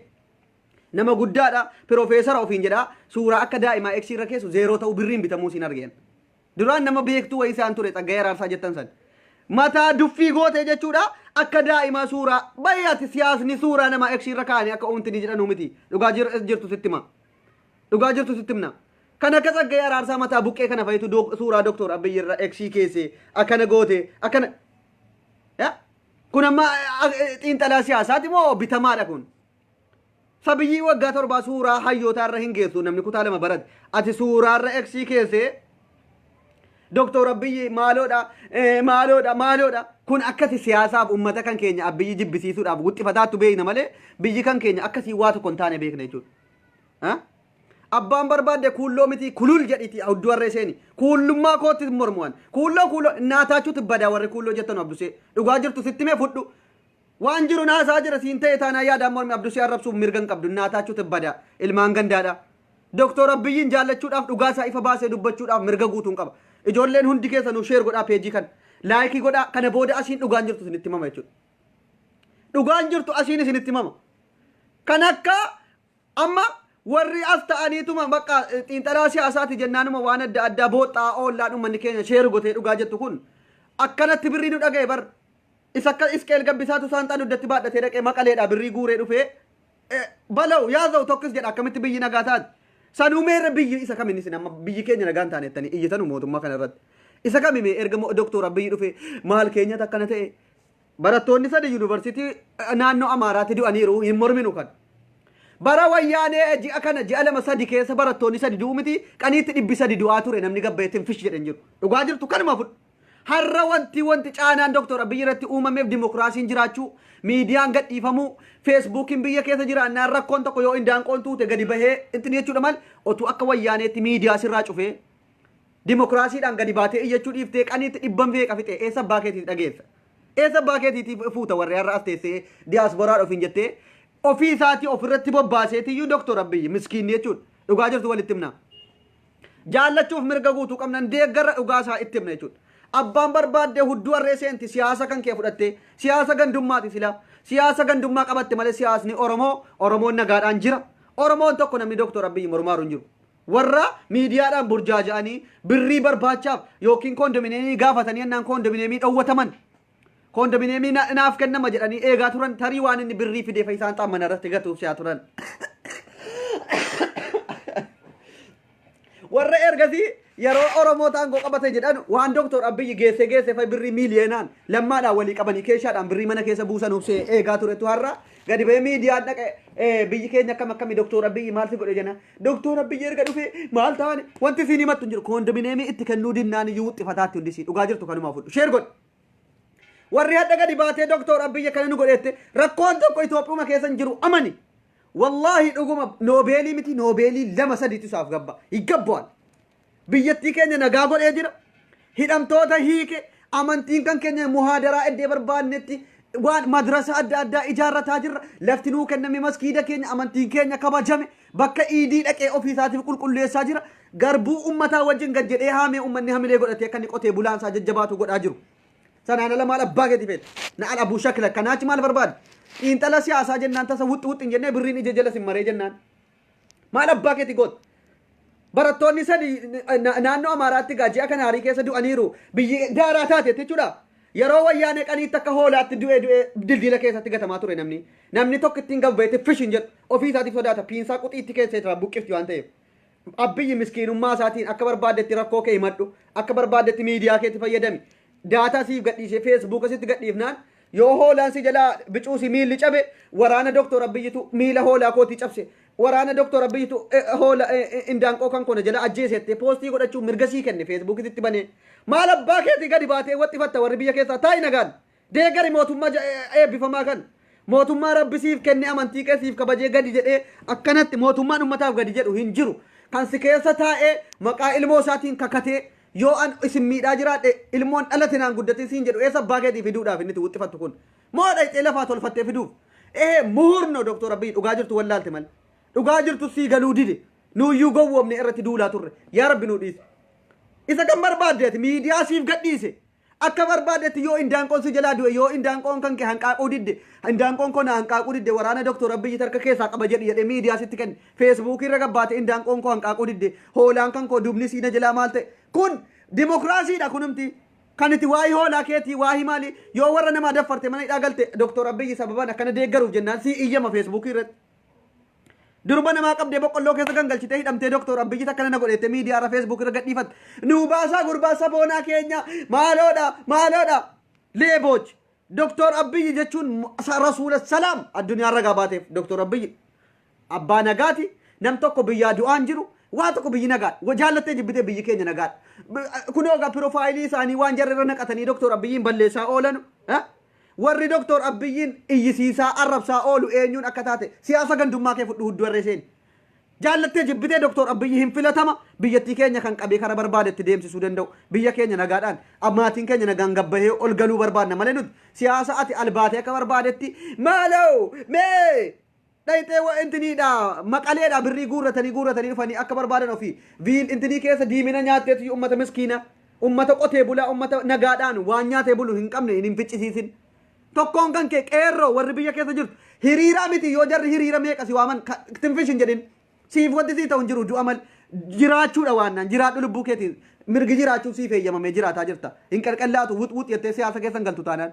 nama guddaadha piroofeesara ofiin jedha suuraa akka daa'imaa eksii irra keessu zeeroo ta'u birriin bitamuu siin argeen duraan nama beektuu wayii isaan ture Tsaggayee Araarsaa jettan san mataa duffii gootee jechuudha akka daa'imaa suuraa bayyaati siyaasni suuraa nama eksii irra kaanii akka oomtini jedhanu miti dhugaa jirtu sittima dhugaa jirtu sittimna kan akka Tsaggayee Araarsaa mataa buqqee kana fayitu suuraa doktor Abiyyi irra eksii keessee akkana goote akkana kun amma xiinxalaa siyaasaati moo bitamaadha kun sabiyyii waggaa 7 suuraa hayyootaa irra hin geessu namni kutaa 2 barate ati suuraa irra eksii keessee doktor Abiyyi maaloodha kun akkasi siyaasaaf ummata kan keenya Abiyyi jibbisiisuudhaaf guxxifataattu beekna malee biyyi kan keenya akkasii waa tokko hin taane beekna jechuudha abbaan barbaadde kuulloo miti kulul jedhiti hudduu warra iseeni kuullummaa kootti mormuwan kuulloo naataachu tibbadaa warri kuulloo jettan abdusee dhugaa jirtu sitti mee fudhu waan jiru naasaa jira siin ta'e taanaa yaadaan mormi abdusee arrabsuuf mirgan qabdu naataachu tibbadaa ilmaan gandaadha doktor Abiyyiin jaallachuudhaaf dhugaasaa ifa baasee dubbachuudhaaf mirga guutuun qaba ijoolleen hundi keessa nu sheer godhaa peejii kan laayikii godhaa kana booda asiin dhugaan jirtu isinitti mama jechuudha dhugaan jirtu asiin isinitti mama kan akka amma warri as ta'aniituma bakka xiinxalaa siyaasaati jennaanuma waan adda addaa booxxaa oollaan ummanni keenya sheer gotee dhugaa jettu kun akkanatti birrii nu dhaga'e bar isa akka Isqeel Gabbisaatu saanxaa duddatti baadhatee dhaqee maqaleedhaa birrii guuree dhufee balaw yaaza'u tokkis jedha akkamitti biyyi nagaa taati sanumeerra biyyi isa kamin isin amma biyyi keenya nagaan taanettanii iyyatanu mootummaa kana irratti isa kamime erga doktor Abiyyi dhufe maal keenyatti akkana ta'e barattoonni 3 yuunivarsiitii naannoo Amaaraatti du'aniiru hin morminu kan bara wayyaanee ji'a kana ji'a 2-3 keessa barattoonni 3 du'u miti qaniitti 300 du'aa ture namni gabbeetiin fish jedhan jiru dhugaa jirtu kanuma fudhu har'a wanti caanaan doktor Abiyyi irratti uumameef dimokiraasiin jiraachuu miidiyaan gadhiifamuu feesbuukiin biyya keessa jiraannaan rakkoon tokko yoo indaanqoon tuute gadi bahee intini jechuudha mal otuu akka wayyaaneetti miidiyaa sirraa cufee dimokiraasiidhaan gadi baatee iyyachuu dhiiftee qaniitti dhibban feeqa fixe eessa abbaa keetiif dhageessa eessa abbaa keetiitiif fuuta warri har'a as teessee diyaasboraa ofiin jettee ofii isaatii ofirratti bobbaaseetiyyuu doktor Abiyyi miskiinni jechuudha dhugaa jirtu walitti himna jaallachuuf mirga guutuu qabnan deeggarra dhugaasaa itti himna jechuudha abbaan barbaadde hudduu harree seenti siyaasa kan kee fudhatte siyaasa gandummaati sila siyaasa gandummaa qabatte malee siyaasni Oromoon nagaadhaan jira Oromoon tokko namni doktor Abiyyi mormaaru hin jiru warra miidiyaadhaan burjaaja'anii birrii barbaachaaf yookiin koondomineemii gaafatanii annaan koondomineemii dhowwataman koondomineemii naaf kennama jedhanii eegaa turan tarii waan inni birrii fidee fa isaan xammana irratti gatuuf siyaa turan warra ergasii yeroo Oromoo taangoo qabate jedhan waan doktor Abiyyi geesse fa birrii miiliyeenaan lammaadhaan walii qabanii keessaadhaan birrii mana keessa buusanuuf see eegaa turetu har'a gadi ba'ee miidiyaan dhaqe biyyi keenya akkami doktor Abiyyi maal si godhe jenna doktor Abiyyi erga dhufe maal ta'ani wanti siin himattu hin jiru koondomineemii itti kennuu dinnaan iyyuu wuxxifataatti hundisii dhugaa jirtu kanumaa fudhu sheer godhe warri hadda gadi baatee doktor Abiyyi kana nu godheette rakkoon tokko Itoophiyaa keessa hin jiru amani wallahi dhuguma noobeelii miti noobeelii 2-3 isaaf gabba higgabboon biyyattii keenya nagaa godhee jira hidhamtoota hiike amantiin kan keenya muhaadaraa eddee barbaannetti waan madrasa adda addaa ijaarrataa jirra lafti nuu kenname maskiida keenya amantiin keenya kabajame bakka iidii dhaqee ofii isaatiif qulqulleessaa jira garbuu ummataa wajjin gad jedhee haamee ummanni hamilee godhatee akka inni qotee bulaansaa jajjabaatu godhaa jiru sanaan ala maal abbaa gadi feet na'al abuu shakla kanaachi maal barbaade xiinxala siyaasaa jennaan tasa wuxxi hin jennee birriin ija jala simmaree jennaan maal abbaa keeti goot barattoonni sadi naannoo Amaaraatti gaajii akka naarii keessa du'aniiru biyyi daaraa taate jechuudha yeroo wayyaanee qaniitti akka hoolaatti du'ee dildila keessatti gatamaa ture namni tokko ittiin gabbeete fishin jedhu ofii isaatiif sodaata piinsaa quxiitti keessa irraa buqqifti waan ta'eef abbiyyi miskiinummaa isaatiin akka barbaadetti rakkoo kee himadhu akka barbaadetti miidiyaa keetti fayyadami daataa siif gadhiisee feesbuuka sitti gadhiifnaan yoo hoolaan si jalaa bicuusi miilli cabe waraana doktor Abiyyitu miila hoolaa kootii cabse waraana doktor Abiyyitu hoola indaanqoo kan kona jala ajjeesette poostii godhachuun mirga sii kenne feesbuukitti banee maal abbaa keetii gadi baatee waxxifatta warri biyya keessaa taa'i nagaan deegari mootummaa eebbifamaa kan mootummaa rabbisiif kenne amantii keessiif kabajee gadi jedhee akkanatti mootummaan ummataaf gadi jedhu hin jiru kan si keessa taa'ee maqaa ilmoo isaatiin kakatee yoo an isin miidhaa jiraadhe ilmoon dhalate naan guddate siin jedhu eessa abbaa keetii fiduudhaaf inni waxxifattu kun moo dhayxee lafaa tolfattee fiduuf muhurno doktor Abiy dhugaa jirtu wallaalte mal dhugaa jirtu sii galuu dide nuuyyuu gowwoomne irratti duulaa turre yaa rabbi nuu dhiise isa kan barbaadeeti miidiyaa siif gadhiise akka barbaadetti yoo indaanqoon si jalaa du'e yoo indaanqoon kan kee hanqaaquu didde indaanqoon koo hanqaaquu didde waraana doktor Abiyyi harka keessaa qaba jedhee miidiyaa sitti kenne feesbuukii irra gabbaate indaanqoon koo hanqaaquu didde hoolaan kan koo dubni siina jalaa maal ta'e kun dimokiraasiidha kunumti kan itti waa'ee hoolaa keetii waa'ee maali yoo warra namaa daffarte mana hidhaa galte doktor Abiyyi sababan akkana deeggaruuf jennaan si iyyama feesbuukii irratti durba namaa qabdee boqqolloo keessa gangalchitee hidhamtee doktor Abiyyi akkana na godhette miidiyaa irra feesbuuk irra gadhiifatte nuu baasaa gurbaasa boonaa keenya maaloodha leeboch doktor Abiyyi jechuun rasuula salaam addunyaa irra gabaateef doktor Abiyyi abbaa nagaati nam tokko biyyaa du'aan jiru waa tokko biyyi nagaadha jaallattee jibbitee biyyi keenya nagaadha kunoo gaa piroofaayilii isaanii waan jarri irra naqatanii doktor Abiyyiin balleessaa oolan warri doktor Abiyyiin iyyisiisaa arrabsaa oolu eenyuun akka taate siyaasa gandummaa kee fudhu hudduu irreeseen jaallattee jibbitee doktor Abiyyi hin filatama biyyattii keenya kan qabee kara barbaadetti deemsisuu danda'u biyya keenya nagaadhaan maatiin keenya nagaan gabbahee ol galuu barbaadna malee nuti siyaasa ati albaatee akka barbaadetti maaloo mee dhayxee intiniidha maqaleedha birrii guurratanii dhufanii akka barbaadan ofii viil intinii keessa diimina nyaatteetu ummata miskiina ummata qotee bulaa ummata nagaadhaan waan nyaatee bulu hin qabne hin ficcisiisin tokkoon kan kee qeerroo warri biyya keessa jirtu hiriiraa miti yoo jarri hiriira meeqa si waaman tinfishin jedhin siif wanti sii ta'u hin jiru du'a mal jiraachuudha waannaan jiraadhu lubbuu keetiin mirgi jiraachuu siif eeyyamamee jiraataa jirta hin qalqallaatu wut jettee siyaasa keessan galtu taanaan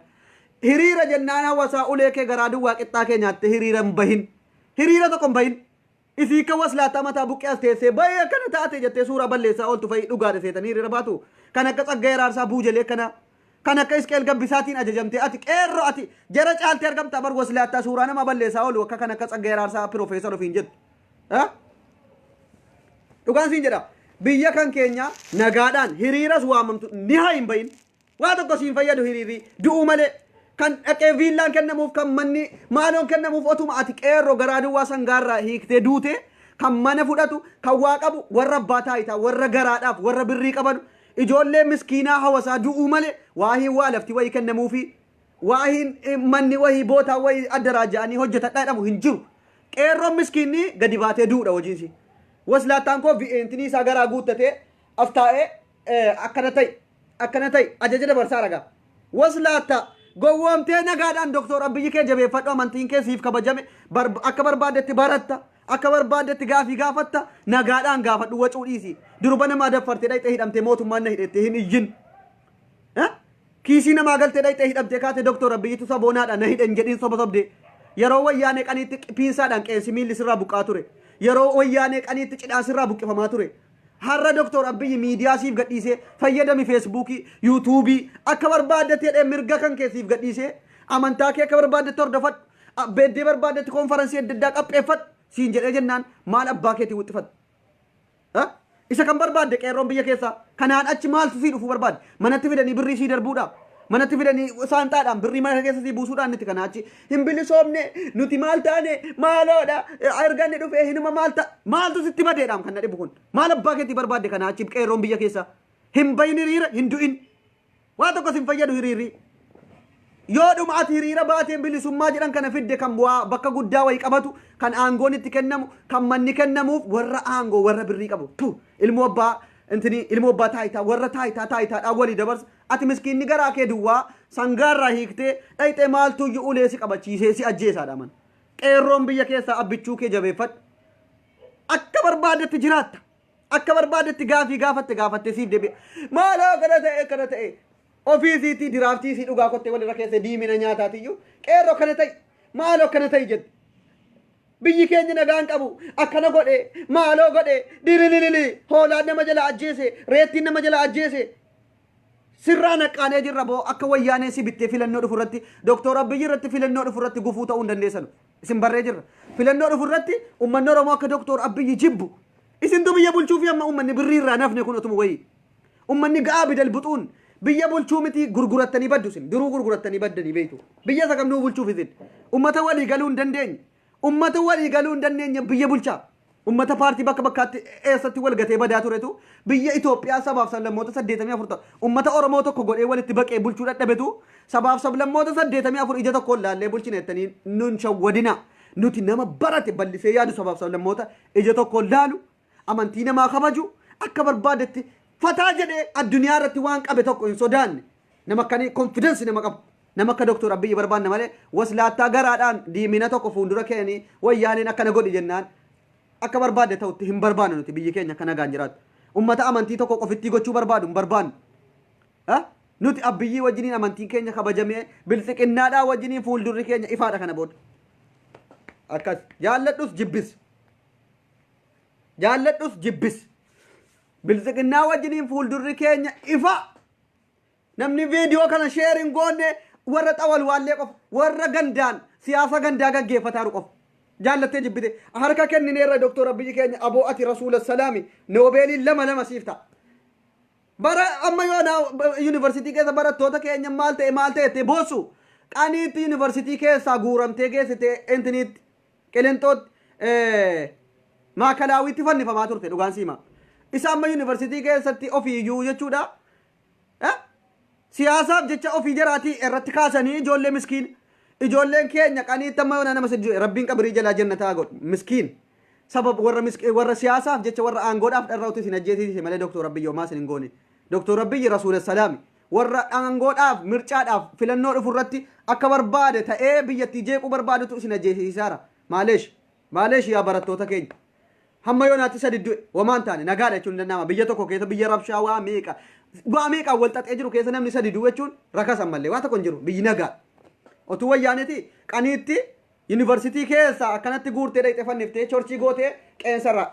hiriira jennaan hawaasaa ulee kee garaa duwwaa qixxaa kee nyaatte hiriira hin bahin hiriira tokko hin bahin isii kan waslaataa mataa buqqee as teessee bayee akkana taate jettee suuraa balleessaa ooltu fa'i dhugaadha seetanii hiriira baatu kan akka Tsaggaayee Raarsaa buujalee kana kan akka Isqeel Gabbisaatiin ajajamtee ati qeerroo ati jara caaltee argamtaa bar waslaataa suuraa nama balleessaa oolu akka kan akka Tsaggaayee Raarsaa piroofeesar ofiin jettu dhugaan siin jedha biyya kan keenya nagaadhaan hiriiras waamamtu ni haa hin bahin waa tokko siin fayyadu hiriirri du'u malee kan dhaqee viillaan kennamuuf kan manni maaloon kennamuuf otuma ati qeerroo garaa duwwaa sangaarraa hiiktee duute kan mana fudhatu kan waa qabu warra abbaa taayitaa warra garaadhaaf warra birrii qaban ijoollee miskiinaa hawasaa du'uu malee waahiin waa lafti wayii kennamuufi waahiin manni wayii bootaa wayii adda raaja'anii hojjetadhaa jedhamu hin jiru qeerroon miskiinni gadi baatee duudha hojiinsi waslaataan koo intinii isaa garaa guuttatee aftaa'ee akkana ta'e ajaja dabarsaa ragaa waslaataa gowwoomtee nagaadhaan doktor Abiyyi kee jabeeffadhu amantiin kee siif kabajame akka barbaadetti baratta akka barbaadetti gaafii gaafatta nagaadhaan gaafadhu wacuu dhiisi durba namaa daffartee dhayxee hidhamtee mootummaan na hidhette hin iyyin kiisii namaa galtee dhayxee hidhamtee kaate doktor Abiyyitu saboonaadha na hidhen jedhiin soba sobde yeroo wayyaanee qaniitti piinsaadhaan qeensi miilli sirraa buqqaa ture yeroo wayyaanee qaniitti cidhaan sirraa buqqifamaa ture har'a doktor Abiyyi miidiyaa siif gadhiisee fayyadami feesbuukii yuutuubii akka barbaadetti jedhee mirga kan kee siif gadhiisee amantaa kee akka barbaadetti hordofadhu beeddee barbaadetti konferansii adda addaa qapheeffadhu siin jedhee jennaan maal abbaa keetii wuxxifadhu isa kan barbaadde qeerroon biyya keessaa kanaan achi maaltu sii dhufuu barbaadde manatti fidanii birrii sii darbuudhaaf manatti fidanii saantaadhaan birrii mana keessa sii buusuudhaan nuti kanaa achi hin bilisoomne nuti maal taane maaloodha arganne dhufee hinuma maaltu sitti badeedhaam kan na dhibu kun maal abbaa keetii barbaadde kanaa achi qeerroon biyya keessaa hin bahin hiriira hin du'in waa tokko sin fayyadu hiriirri yoo dhuma ati hiriira baateen bilisummaa jedhan kana fidde kan bu'aa bakka guddaa wayii qabatu kan aangoon itti kennamu kan manni kennamuuf warra aangoo warra birrii qabu tu ilmoo abbaa intini ilmoo abbaa taayitaa warra taayitaa walii dabarsa ati miskiinni garaa kee duwwaa sangaarraa hiiktee dhayxee maaltu iyyuu ulee si qabachiisee si ajjeesaadha man qeerroon biyya keessaa abbichuu kee jabeeffadhu akka barbaadetti jiraatta akka barbaadetti gaafatte siif deebi'a maaloo kana ta'e ofiisiitii diraaftiisii dhugaa kottee walirra keessa diimina nyaataatiyyuu qeerroo kana ta'e maaloo kana ta'e jedhe biyyi keenya nagaan qabu akkana godhe maaloo godhe dirililili hoolaan nama jala ajjeese reettiin nama jala ajjeese sirraa naqqaanee jirra boo akka wayyaanee si bittee filannoo dhufurratti doktor Abiyyi irratti filannoo dhufurratti gufuu ta'uu hin dandeessan isin barree jirra filannoo dhufurratti uummanni Oromoo akka doktor Abiyyi jibbu isintu biyya bulchuu fi amma uummanni birrii irraa nafne kun otuma wayii uummanni ga'aa bidal buxuun biyya bulchuu miti gurgurattanii baddu isin duruu gurgurattanii baddanii beektu biyya sagamnuu bulchuuf isin ummata walii galuu hin dandeenye ummata walii galuu hin dandeenye biyya bulchaa ummata paartii bakka bakkaatti eessatti wal gatee badaa turetu biyya Itoophiyaa sabaaf sablammoota 84 ummata Oromoo tokko godhee walitti baqee bulchuu dadhabetu sabaaf sablammoota 84 ija tokkoon laallee bulchina jettanii nun shawwadina nuti nama barate ballisee yaadu sabaaf sablammoota ija tokkoon laalu amantii namaa kabaju akka barbaadetti fataa jedhee addunyaa irratti waan qabe tokko hin sodaanne nama akkanii confidence nama qabu nama akka doktor Abiyyi barbaanna malee waslaattaa garaadhaan diimina tokko fuuldura keeni wayyaaneen akkana godhi jennaan akka barbaade ta'utti hin barbaannu nuti biyyi keenya akka nagaan jiraatu ummata amantii tokko qofittii gochuu barbaadu hin barbaannu nuti Abiyyi wajjiniin amantiin keenya kabajamee bilxiqinnaadhaa wajjiniin fuuldurri keenya ifaadha kana booda akkas jaalladhus jibbis bilxiqinnaa wajjiniin fuuldurri keenya ifa namni viidiyoo kana sheerin goonne warra xawal waallee qofa warra gandaan siyaasa gandaa gaggeeffataaru qofa jaallattee jibbite harka kennineerra doktor Abiyyi keenya aboo ati rasuula salaami noobeeliin lama siifta bara amma yoona yuunivarsiitii keessa barattoota keenya maal ta'e boosu qaniitti yuunivarsiitii keessaa guuramtee geessite intiniitti qilintootti maakalaawiitti fannifamaa turte dhugaan siimaa isa amma yuunivarsiitii keessatti ofiiyyuu jechuudha siyaasaaf jecha ofii jaraatii irratti kaasanii ijoollee miskiin ijoolleen keenya qaniitti amma yoona nama sadii rabbiin qabrii jalaa jannataa godhu miskiin sabab warra siyaasaaf jecha warra aangoodhaaf dharraa'utti isin ajjeesiise malee doktor Abiyyi homaa isin hin goone doktor Abiyyi rasuula salaami warra aangoodhaaf mircaadhaaf filannoo dhufurratti akka barbaade ta'ee biyyattii jeequu barbaadutu isin ajjeesiisaara maaleesh yaa barattoota keenya hamma yoonaatti sadi du'e wamaan taane nagaadha jechuun danda'ama biyya tokko keessa biyya rabshaa waa meeqa wal xaxee jiru keessa namni sadi du'e jechuun rakasan mallee waa tokko hin jiru biyyi nagaa otuu wayyaaneti qaniitti yuunivarsiitii keessa akkanatti guurtee dhayxee fanniftee chorchii gootee qeensarraa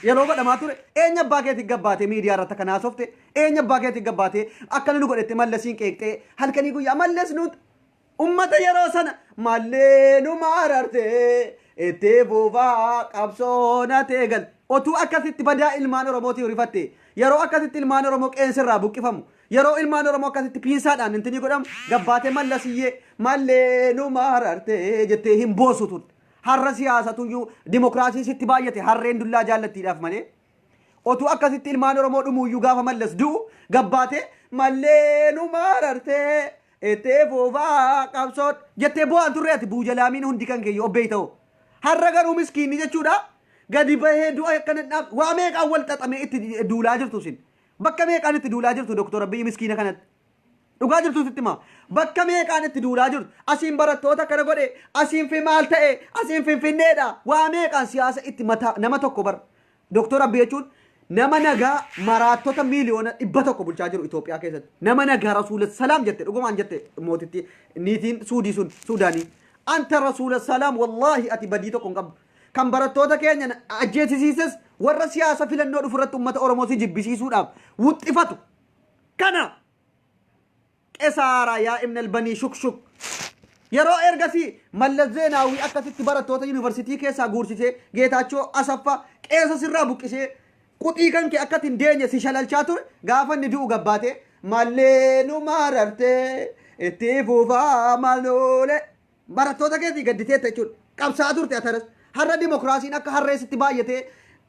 yeroo godhamaa ture eenya abbaa keetii gabbaatee miidiyaa irratti akkanaa haasofte eenya abbaa keetii gabbaatee akkana nu godhette mallasiin qeeqxee halkanii guyyaa malles nuti ummata yeroo sana mallee nu maarartee itti fufaa qabsoona teegal otuu akkasitti badaa ilmaan Oromootii rifatte yeroo akkasitti ilmaan Oromoo qeensirraa buqqifamu yeroo ilmaan Oromoo akkasitti piinsaadhaan intini godhamu gabbaatee mallasiyyee mallee nu maarartee jettee hin boosu turte har'a siyaasatuyyuu dimokiraasii sitti baay'ate harreen dullaa jaallattiidhaaf malee otuu akkasitti ilmaan Oromoo dhumuuyyuu gaafa mallas du'u gabbaatee mallee nu maarartee itti fufaa qabsoon jettee bu'aan turre ati buujalaamiin hundi kan keeyyu obbeey ta'u har'a garuu miskiinni jechuudha gadi bahee du'a akkanadhaaf waa meeqaan wal xaxamee itti duulaa jirtu sin bakka meeqaan itti duulaa jirtu doktor Abiyyi miskiina kanatti dhugaa jirtu sitti maa bakka meeqaan itti duulaa jirtu asiin barattoota kana godhe asiin fi maal ta'e asiin finfinneedha waa meeqaan siyaasa itti nama tokko bar doktor Abiyyi jechuun nama nagaa maraattota miiliyoona 100 bulchaa jiru Itoophiyaa keessatti nama nagaa rasuula salaam jette dhugumaan jette mootitti niitiin suudaanii anta rasuula salaam wallahi ati badii tokko hin qabdu kan barattoota keenya ajjeesisiises warra siyaasa filannoo dhufurratti ummata Oromoo si jibbisiisuudhaaf wuxxifatu kana qesaara yaa ibn albanii shukshuk yeroo ergasii mallas zeenaawii akkasitti barattoota yuunivarsiitii keessaa guursisee geetaachoo asaffaa qeesa sirraa buqqisee quxii kan kee akkatti hin deenye si shalalchaa ture gaafa inni du'u gabbaate mallee nu maarartee itti fufaa maloole barattoota keetii gadditeetta jechuudha qabsaa turte ataras har'a dimokiraasiin akka harreessitti baay'atee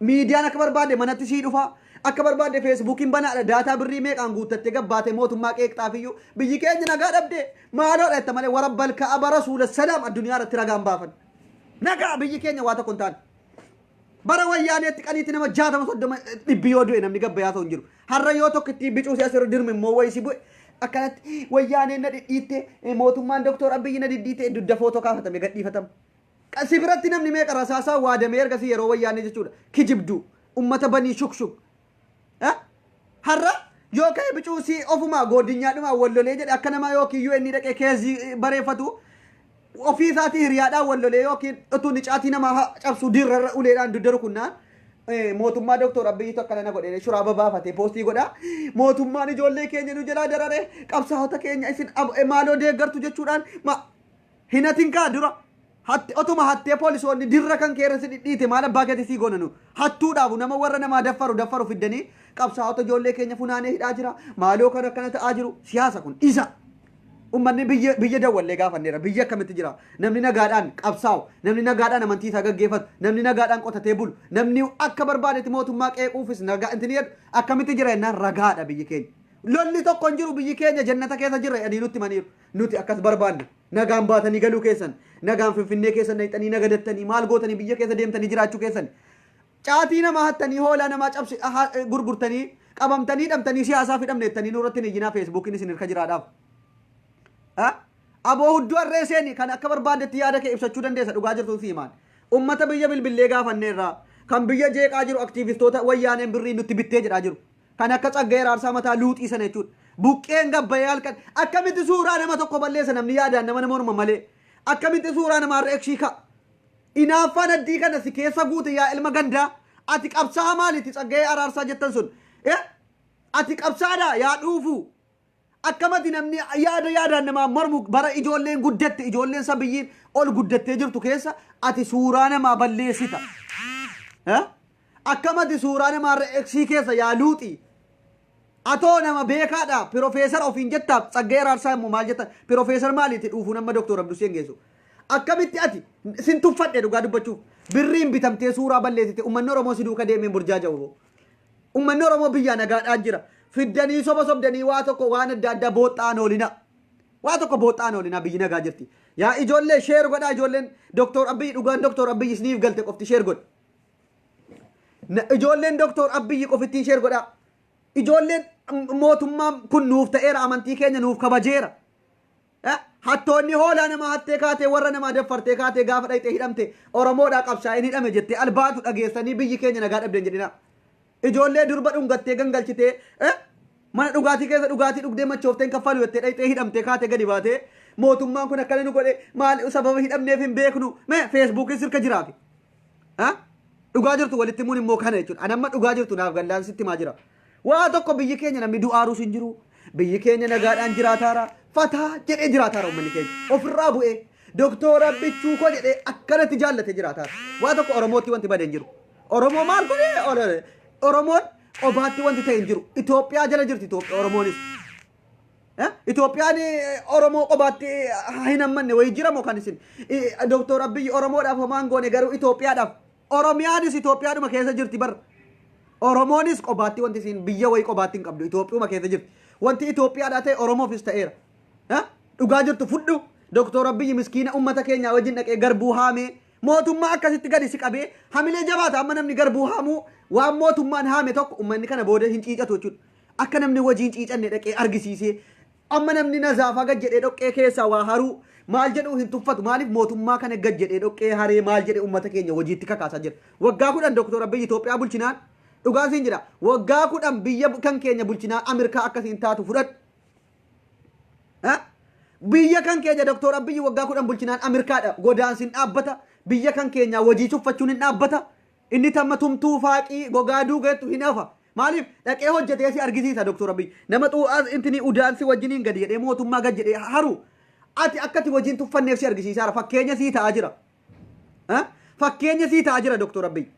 miidiyaan akka barbaade manatti sii dhufa akka barbaade feesbuukiin banaadha daataa birrii meeqaan guuttatte gabbaate mootummaa qeeqxaafiyyuu biyyi keenya nagaa dhabde maaloodha itti malee warabbal ka'aba rasuula salaam addunyaa irratti ragaan baafan nagaa biyyi keenya waa tokko hin taane bara wayyaaneetti qaniitti nama 60 dhibbi yoo du'e namni gabbayaa ta'u hin jiru har'a yoo tokko itti bicuusi asirra dirmi immoo wayisi bu'e akkanatti wayyaaneen na dhidhiitte mootummaan doktor abiyyi na dhidhiitte dudda footoo kaafatame gadhiifatama qasi biratti namni meeqa rasaasaa waadamee ergasii yeroo wayyaanee jechuudha kijibdu ummata banii shukshuk har'a yoo ka'e bicuusi ofuma godinyaadhuma wallolee jedhe akka nama yookiin yoo inni dhaqee keezii bareeffatu ofii isaatii hiriyaadhaan wallolee yookiin utuu nicaatii nama cabsu dirra uleedhaan duddaru kunnaan mootummaa doktor abiyyi tokko na godhe shuraaba baafate poostii godha mootummaan ijoollee keenya nu jalaa darare qabsaa'ota keenya isin maaloo deeggartu jechuudhaan hinatin kaa dura otuma hattee poolisoonni dirra kan keerasi dhidhiite maal abbaa keetii sii goonanu hattuudhaafu nama warra namaa daffaru fiddanii qabsaa'ota ijoollee keenya funaanee hidhaa jira maaloo kan akkana ta'aa jiru siyaasa kun isa ummanni biyya dawwallee gaafanneera biyya akkamitti jira namni nagaadhaan qabsaa'u namni nagaadhaan amantii isaa gaggeeffatu namni nagaadhaan qotatee bulu namni akka barbaadetti mootummaa qeequufis nagaa intini akkamitti jira jennaan ragaadha biyyi keenya lolli tokko hin jiru biyyi keenya jannata keessa jirra jedhanii nutti maniiru nuti akkas barbaanna nagaan baatanii galuu keessan nagaan finfinnee keessan dhaqxanii nagadattanii maal gootanii biyya keessa deemtanii jiraachuu keessan caatii nama hattanii hoolaa namaa cabsi gurgurtanii qabamtanii dhamtanii siyaasaa fidhamneettanii nurratti ni jinaa feesbuukiin isin hirka jiraadhaaf aboo hudduu arreeseeni kan akka barbaadetti yaada kee ibsachuu dandeessa dhugaa jirtu siimaan ummata biyya bilbillee gaafanneerraa kan biyya jeeqaa jiru aktiivistoota wayyaaneen birrii nutti bittee jedhaa jiru kan akka Tsaggaayee Raarsaa mataa luuxii sana jechuudha buqqeen gabbayee halkan akkamitti suuraa nama tokko balleessa namni yaadaan nama orma malee akkamitti suuraa namaa reeksii ka inaaffaan addii kana si keessa guute yaa ilma gandaa ati qabsaa maalitti Tsaggaayee Raarsaa jettan sun ati qabsaadha yaa dhuufu akkamatti namni yaadaan namaa mormu bara ijoolleen guddatte ijoolleen sabiyyiin ol guddattee jirtu keessa ati suuraa namaa balleessita akkamatti suuraa namaa reeksii keessa yaa luuxii atoo nama beekaadha pirofeesar ofiin jettaaf Tsaggaayee Raarsaa immoo maal jettan pirofeesar maalitti dhuufu nama doktor Abduseen geessu akkamitti ati sin tuffadhe dhugaa dubbachuuf birriin bitamtee suuraa balleessite ummanni Oromoo si duuka deemeen burjaaja'u ummanni Oromoo biyyaa nagaadhaan jira fiddanii sobdanii waa tokko waan adda addaa booxxaan oolina waa tokko booxxaan oolina biyyi nagaa jirti yaa ijoollee sheer godhaa ijoolleen doktor Abiyyi dhugaan doktor Abiyyi isiniif galte qofti sheer godha ijoolleen doktor Abiyyi qofittiin sheer godhaa ijoolleen mootummaan kun nuuf ta'eera amantii keenya nuuf kabajeera hattoonni hoolaa namaa hattee kaatee warra namaa daffartee kaatee gaafa dhayxee hidhamte Oromoodhaa qabsaa'een hidhame jettee albaatu dhageessanii biyyi keenya nagaa dhabdeen jedhina ijoollee durba dhungattee gangalchitee mana dhugaatii keessa dhugaatii dhugdee machoofteen kaffalu jettee dhayxee hidhamtee kaatee gadi baatee mootummaan kun akkana nu godhe maal sababa hidhamneef hin beeknu mee feesbuukii sirka jiraate dhugaa jirtu walitti muun immoo kana jechuudha anamma dhugaa jirtu naaf gallaan sitti maa jira waa tokko biyyi keenya namni du'aaruus hin jiru biyyi keenya nagaadhaan jiraataara fataa jedhee jiraataara ummanni keenya ofirraa bu'ee doktora bichuu ko jedhee akkanatti jaallate jiraataara waa tokko Oromootti wanti badeen jiru Oromoo maal godhee Oromoon qobaatti wanti ta'e hin jiru Itoophiyaa jala jirti Itoophiyaa Oromoonis Itoophiyaan Oromoo qobaatti hin hammanne wayii jiramoo kan isin doktor Abiyyi Oromoodhaaf homaan goone garuu Itoophiyaadhaaf Oromiyaanis Itoophiyaadhuma keessa jirti bar Oromoonis qobaatti wanti isin biyya wayii qobaatti hin qabdu Itoophiyaadhuma keessa jirti wanti Itoophiyaadhaa ta'e Oromoofis ta'eera dhugaa jirtu fudhu doktor Abiyyi miskiina ummata keenya wajjin dhaqee garbuu haamee mootummaa akkasitti gadi si qabee hamilee jabaata amma namni garbuu haamuu waan mootummaan haame tokko ummanni kana booda hin ciicatu jechuudha akka namni wajjin ciicanne dhaqee argisiisee amma namni nazaafa gad jedhee dhoqqee keessaa waa haruu maal jedhu hin tuffatu maaliif mootummaa kana gad jedhee dhoqqee haree maal jedhee ummata keenya wajiitti kakaasaa jira waggaa 10 doktor Abiyyi Itoophiyaa bulchinaan dhugaan siin jira waggaa 10 biyya kan keenya bulchinaan Ameerikaa akkasiin taatu fudhadhu biyya kan keenya doktor Abiyyi waggaa 10 bulchinaan Ameerikaadha godaansin dhaabbata biyya kan keenya wajii tuffachuun hin dhaabbata inni tamma tumtuu faaqii gogaa duugeettu hin hafa maaliif dhaqee hojjetee si argisiisa doktor Abiyyi nama xu'aas intini udaansi wajjiniin gadi jedhee mootummaa gad jedhee haru ati akkati wajiin tuffanneef si argisiisaara fakkeenya sii ta'aa jira fakkeenya sii ta'aa jira doktor Abiyyi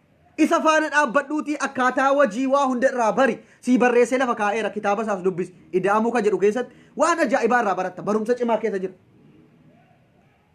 isa faana dhaabbadhuutii akkaataa wajii waa hunda irraa bari si barreessee lafa kaa'eera kitaaba isaas dubbis ida'amuu ka jedhu keessatti waan ajaa'ibaa irraa baratta barumsa cimaa keessa jira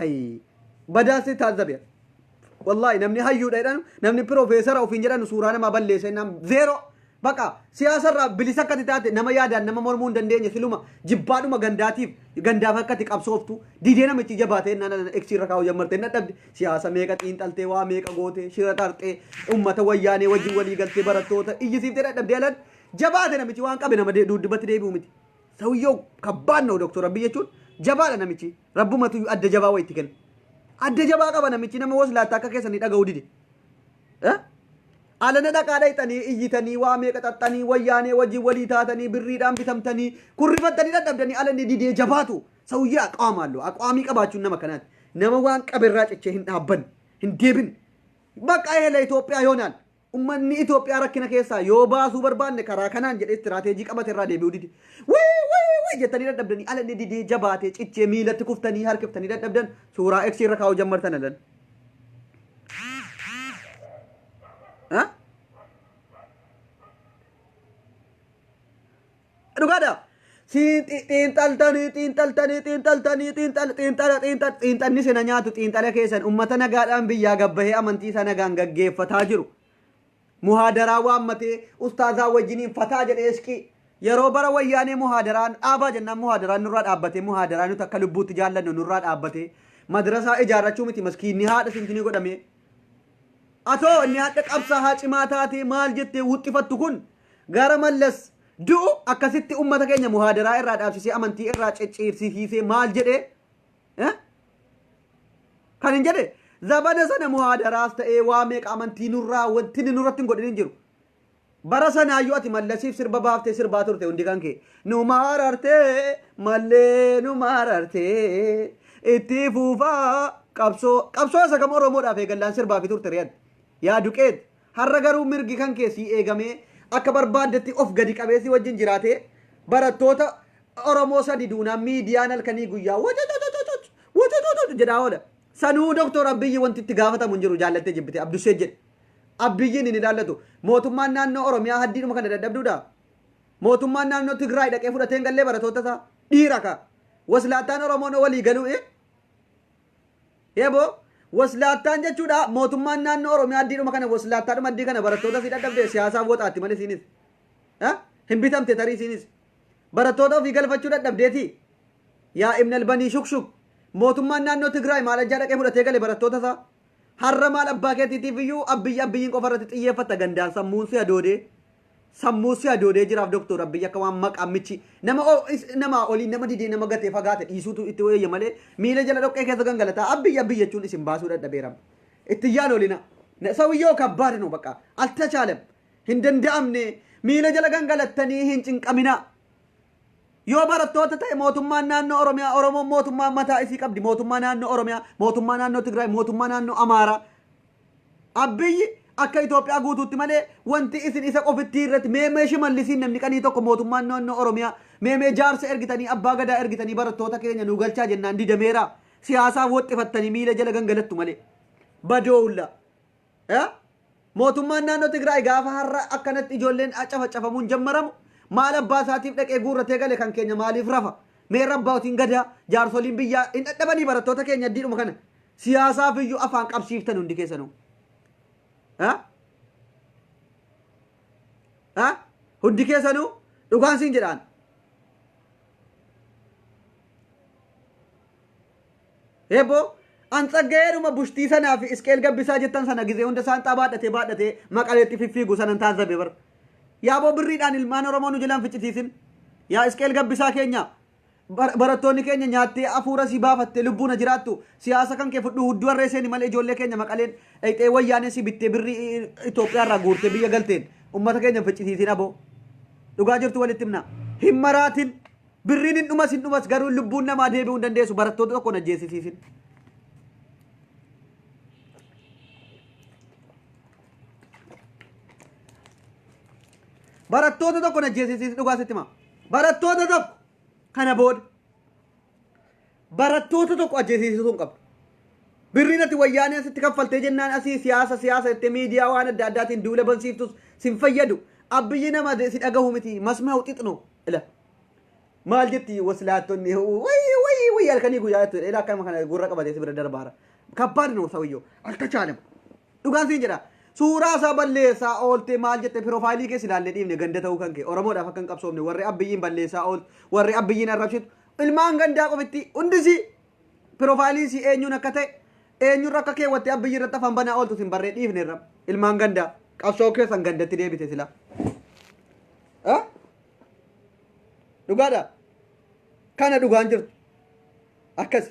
ay badaasee taazzabe wallahi namni hayyuudha jedhan namni piroofeesara ofiin jedhan suuraa nama balleessa nam zeero Baqa siyaasarraa bilisa akkati taate nama yaadaan nama mormuu hin dandeenye siluma jibbaadhuma gandaatiif gandaaf akkati qabsooftu didee namichi jabaatee eksiirra kaa'u jammartee nadhabde siyaasa meeqa xiinxaltee waa meeqa gootee shira tarxee ummata wayyaanee wajjin walii galtee barattoota iyyisiiftee nadhabdee alan jabaate namichi waan qabe nama duuddibatti deebi'u miti. Sawiyyoo kabbaan noo Dooktor Abiyyi jechuun jabaadha namichi rabbumatu adda jabaa wayitti kenna. Adda jabaa qaba namichi nama waslaata akka keessanii dhaga'u dide. Alana dhaqaadha itanii iyyitanii waa meeqa xaxxanii wayyaanee wajjin walii taatanii birriidhaan bitamtanii kurrifattanii dadhabdanii alanni didee jabaatu sawiyyaa aqwaamaallo aqwaamii qabaachuun nama kanaati nama waan qaberraa cechee hin dhaabban hin deebin baqa eela Itoophiyaa yoonaan ummanni Itoophiyaa rakkina keessaa yoo baasuu barbaanne karaa kanaan jedhee istiraateejii qabate irraa deebi'uu dide wii jettanii dadhabdanii alanni didee jabaatee cichee miilatti kuftanii harkiftanii dadhabdan suuraa eksi irra kaa'uu jammartan alan. Dhugada xiinxalni sina nyaatu xiinxala keessan ummata nagaadhaan biyyaa gabbahee amantii isa nagaan gaggeeffataa jiru muhaadaraa waammatee ustaazaa wajjiniin fataa jedhee iskii yeroo bara wayyaanee muhaadaraan dhaabaa jennaan muhaadaraan nurraa dhaabbatee muhaadaraa nuti akka lubbuutti jaallannu nurraa dhaabbatee madrasaa ijaarrachuu miti maskiinni haadha sintinii godhamee atoo inni haadha qabsaa haa cimaa taatee maal jettee wuxxifattu kun gara mallas du'u akkasitti ummata keenya muhaadaraa irraa dhaabsisee amantii irraa cicciirsiisee maal jedhee kan hin jedhe zabana sana muhaadaraas ta'ee waa meeqa amantii nurraa wanti nurratti hin godhin jiru bara sanaayyuu ati mallasiif sirba baaftee sirbaa turte hundi kan kee nu maarartee mallee nu maarartee itti fuufaa qabsoo isa kam oromoodhaaf eegallaan sirbaa fi turte re'ad yaa duqeet har'a garuu mirgi kan kee sii eegamee akka barbaadetti of gadi qabeessi wajjin jiraate barattoota Oromoo sadi duunaan miidiyaan halkanii guyyaa wajjin jedhaa oola. Sanuu Dooktor Abiyyi wanti itti gaafatamu hin jiru jaallattee jibbite Abdushee jedhe. Abiyyiin inni ilaallatu mootummaan naannoo Oromiyaa haddiidhuma kana dadhabduudha. Mootummaan naannoo Tigraay dhaqee fudhateen gallee barattoota isaa dhiira ka. Waslaataan Oromoon walii galuu eeboo waslaataan jechuudha mootummaan naannoo Oromiyaa haddiidhuma kana waslaataan maddii kana barattoota si dadhabdee siyaasaaf woxaatti malee isiinis hin bitamte tarii isiinis barattoota ofii galfachuu dadhabdeeti yaa ibn albanii shukshuk mootummaan naannoo Tigraay maal ajjaa dhaqee fudhatee gale barattoota isaa har'a maal abbaa keetiitiif iyyuu abiyyiin qofa irratti xiyyeeffata gandaan sammuu si adoodee jiraaf Dooktor Abiyyi akka waan maqaamichi nama olii nama didee nama gatee fagaate dhiisuutu itti wayya malee miila jala dhoqqee keessa gangalataa Abiyyi jechuun isin baasuu dadhabeeram itti yaan olina sawiyyoo kabbaad no baqa altachaalem hin danda'amne miila jala gangalattanii hin cinqamina yoo barattoota ta'e mootummaan naannoo Oromiyaa Oromoon mootummaa mataa isii qabdi mootummaa naannoo Oromiyaa mootummaa naannoo Tigraay mootummaa naannoo Amaaraa Abiyyi akka Itoophiyaa guutuutti malee wanti isin isa qofitti irratti meemee shimallisiin namni qanii tokko mootummaan naannoo Oromiyaa meemee jaarsa ergitanii abbaa gadaa ergitanii barattoota keenya nu galchaa jennaan didameera siyaasaaf woxxifattanii miila jala gangalattu malee badoolla mootummaan naannoo Tigraay gaafa har'a akkanatti ijoolleen cafacafamuun jammaramu maal abbaa isaatiif dhaqee guurratee gale kan keenya maaliif rafa mee rabbaatiin gadaa jaarsoliin biyyaa hin dadhabanii barattoota keenya addiidhuma kana siyaasaaf iyyuu afaan qabsiiftan hundi keessanuu hundi keessanuu dhugaan siin jedhaan eeboo antsaggeedhuma bushtii sanaa fi Iskeel Gabbisaa jettan sana gizee hunda isaan baadhatee maqaleetti fiffiigu sanan taasifame bar yaaboo birriidhaan ilmaan Oromoo nu jalaan ficcisiisin yaa Iskeel Gabbisaa keenya barattoonni keenya nyaattee afuura si baafatte lubbuuna jiraattu siyaasa kan kee fudhu hudduu harree seeni malee ijoollee keenya maqaleen dhayxee wayyaanee si bittee birrii Itoophiyaa irraa guurtee biyya galteen ummata keenya ficcisiisin aboo dhugaa jirtu walitti himna hin maraatin birriin hin dhumas garuu lubbuun namaa deebi'uu hin dandeessu barattoota tokko najjeesisiisin. Barattoota tokko najjeesisiisin dhugaa sitti hima barattoota tokko kana booda barattoota tokko ajjeesisiisuun qabdu birriin ati wayyaanee asitti kaffaltee jennaan asii siyaasa itti miidiyaa waan adda addaatiin duula bansiiftus sin fayyadu Abiyyi nama si dhagahu miti masmaa uxixno ila maal jetti waslaattonni way halkanii guyyaa jettudha ila akkama kana gurra qabatee si bira darbaara kabbaad no sawiyyoo altachaalem dhugaan siin jedha suuraa isaa balleessaa oolte maal jette piroofaayilii kee silaallee dhiifne ganda ta'uu kan kee oromoodhaaf akka hin qabsoofne warri abbiyyiin balleessaa oolte warri abbiyyiin arrabsitu ilmaan gandaa qofitti hundisi piroofaayilii si eenyuun akka ta'e eenyuun akka keewwatte abbiyyi irratti afaan banaa ooltu sin barree dhiifne irra ilmaan gandaa qabsoo keessan gandatti deebite sila dhugaadha kana dhugaan jirtu akkasi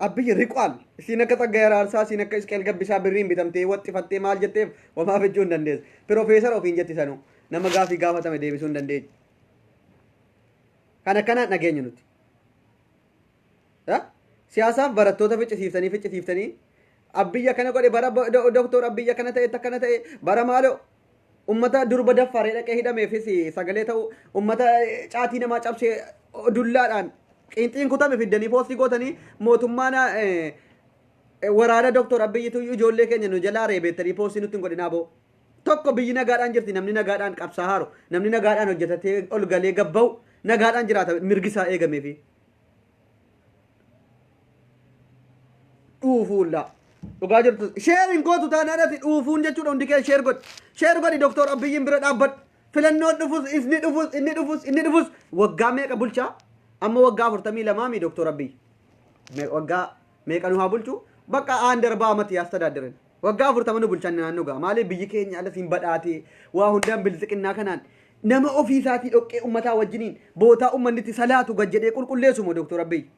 abiyyi riqaal isin akka Tsaggaayee Araarsaa isin akka Isqeel Gabbisaa birriin bitamtee waxxifattee maal jetteef wamaa fijuu hin dandeessu piroofeesara ofiin jetti sanuu nama gaafii gaafatame deebisuu hin dandeenye kana kanaan dhageenyu nuti siyaasaaf barattoota ficcisiiftanii abiyya kana godhe bara doktor abiyya kana ta'e akkana ta'e bara maaloo ummata durba daffaree dhaqee hidhameefis sagalee ta'u ummata caatii namaa cabsee dullaadhaan qinxiin kutame fiddanii poostii gootanii mootummaan waraana doktor abiyyitu ijoollee keenya nu jalaa reebeettanii poostii nutti hin godhinaa boo tokko biyyi nagaadhaan jirti namni nagaadhaan qabsaa haaru namni nagaadhaan hojjetatee ol galee gabba'u nagaadhaan jiraata mirgisaa eegameefi dhuufuulla dhugaa jirtu sheeriin gootu taanaadhati dhuufuun jechuudha hundi kee sheer godhi doktor abiyyiin bira dhaabbadhu filannoon dhufus inni dhufus waggaa meeqa bulchaa amma waggaa 42 doktor abiyyi waggaa meeqa nu haa bulchu bakka aan darbaa amati yaastadaadiran waggaa 40 nu bulchan naannoo gaa malee biyyi keenya ala siin badhaate waa hundaan bilxiqinnaa kanaan nama ofii isaatii dhoqqee ummataa wajjiniin bootaa ummanni itti salaatu gajjedhee qulqulleessu moo doktor abiyyi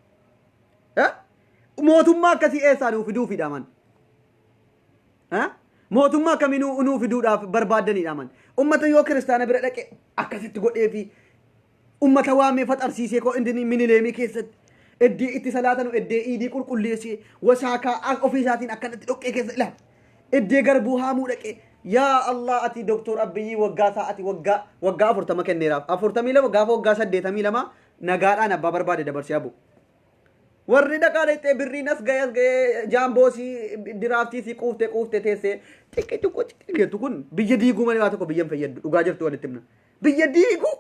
mootummaa akkasii eessaa nuu fiduufidha man mootummaa akkamii nuu fiduudhaaf barbaadanidha man ummata yoo kiristaana bira dhaqe akkasitti godhee fi ummata waamee faxarsiisee koo inni minileemii keessatti eddee itti salaatanu eddee iidii qulqulleessee wasaakaa ofii isaatiin akkanatti dhoqqee keessa ilaala eddee garbuu haamuu dhaqee yaa Allah ati doktor abiyyi waggaa sa'ati waggaa 40 kenneeraaf 42 gaafa waggaa 82 nagaadhaan abbaa barbaade dabarsee abu warri dhaqaa dhaqxee birriinas ga'ee jaamboosii diraaftii si quufte teessee xiqqee tokko xiqqeetu kun biyya diiguu malee waa tokko biyyan fayyadu dhugaa jirtu walitti himna biyya diiguu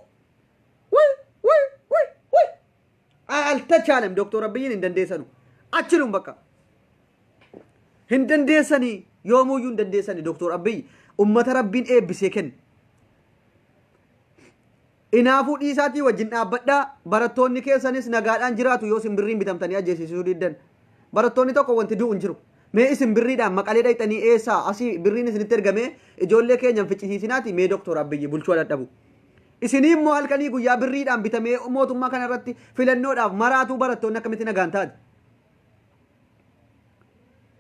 altachaለም doktor abiyyiin hin dandeessanu achiluun bakka hin dandeessanii yoomuyyuu hin dandeessanii doktor abiyyi ummata rabbiin eebbisee kenne inaafuu dhiisaatii wajjin dhaabbadhaa barattoonni keessanis nagaadhaan jiraatu yoo isin birriin bitamtanii ajjeesisuu diddan barattoonni tokko wanti du'u hin jiru mee isin birriidhaan maqalee dhayxanii eessaa asii birriin isinitti ergamee ijoollee keenyan ficcisiisinaati mee doktor abiyyi bulchuu dadhabu isinii immoo halkanii guyyaa birriidhaan bitamee mootummaa kana irratti filannoodhaaf maraatuu barattoonni akkamitti nagaan taate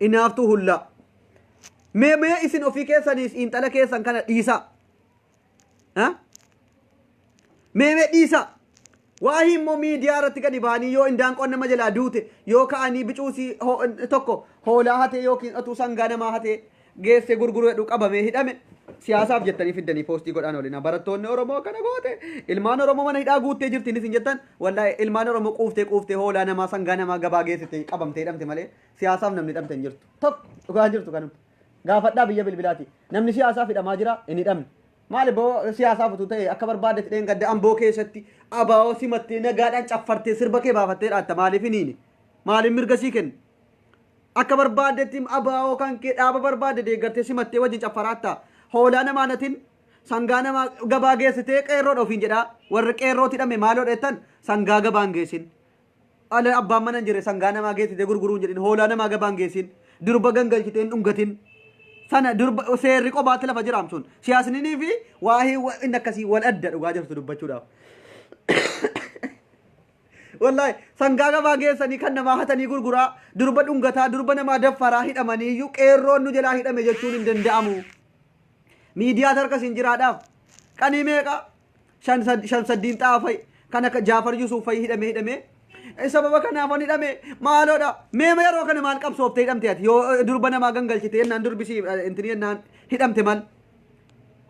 inaaftuu hullaa mee isin ofii keessaniis xiinxala keessan kana dhiisaa mee dhiisa waahii immoo miidiyaa irratti gadi ba'anii yoo indaanqoon nama jalaa duute yoo ka'anii bicuusii tokko hoolaa hatee yookiin otuu sangaa namaa hatee geesse gurguruu qabamee hidhame siyaasaaf jettanii fiddanii poostii godhaan olina barattoonni oromoo kana goote ilmaan oromoo mana hidhaa guuttee jirtiin isin jettan wallahi ilmaan oromoo quuftee hoolaa namaa sangaa namaa gabaa geessite qabamtee hidhamte malee siyaasaaf namni hidhamte hin jirtu tokko dhugaa jirtu kanuma gaafadhaa biyya bilbilaati namni siyaasaaf hidhamaa jira hin hidhamne maali boo siyaasaaf utuu ta'e akka barbaadetti dheen gadda amboo keessatti abaa'oo simattee nagaadhaan caffartee sirba kee baafattee dhaatta maaliif hiniini maaliif mirga sii kennu akka barbaadetti abaa'oo kan kee dhaaba barbaade deeggartee simattee wajjin caffaraattaa hoolaa namaanatiin sangaa namaa gabaa geessitee qeerroodha ofiin jedhaa warri qeerrooti hidhame maaloo dheettan sangaa gabaan geessin ala abbaan mana hin jirre sangaa namaa geessitee gurguruun jedhin hoolaa namaa gabaan geessin durba gangalchitee hin dhungatin sana durba seerri qobaatti lafa jiraamsun siyaasninii fi waahii inni akkasii wal adda dhugaa jirtu dubbachuudhaaf wallahi sangaa gabaa geessanii kan namaa hatanii gurguraa durba dhungataa durba namaa daffaraa hidhamanii iyyuu qeerroon nu jalaa hidhame jechuun hin danda'amu miidiyaa tarkas hin jiraadhaaf qanii meeqa shan saddiin xaafay kan akka Jaafar Yusuf fay hidhame sababa kanaaf on hidhame maaloodha mee yeroo kana maal qabsooftee hidhamte ati yoo durba namaa gangalchite yennaan durbisii intini yennaan hidhamte mal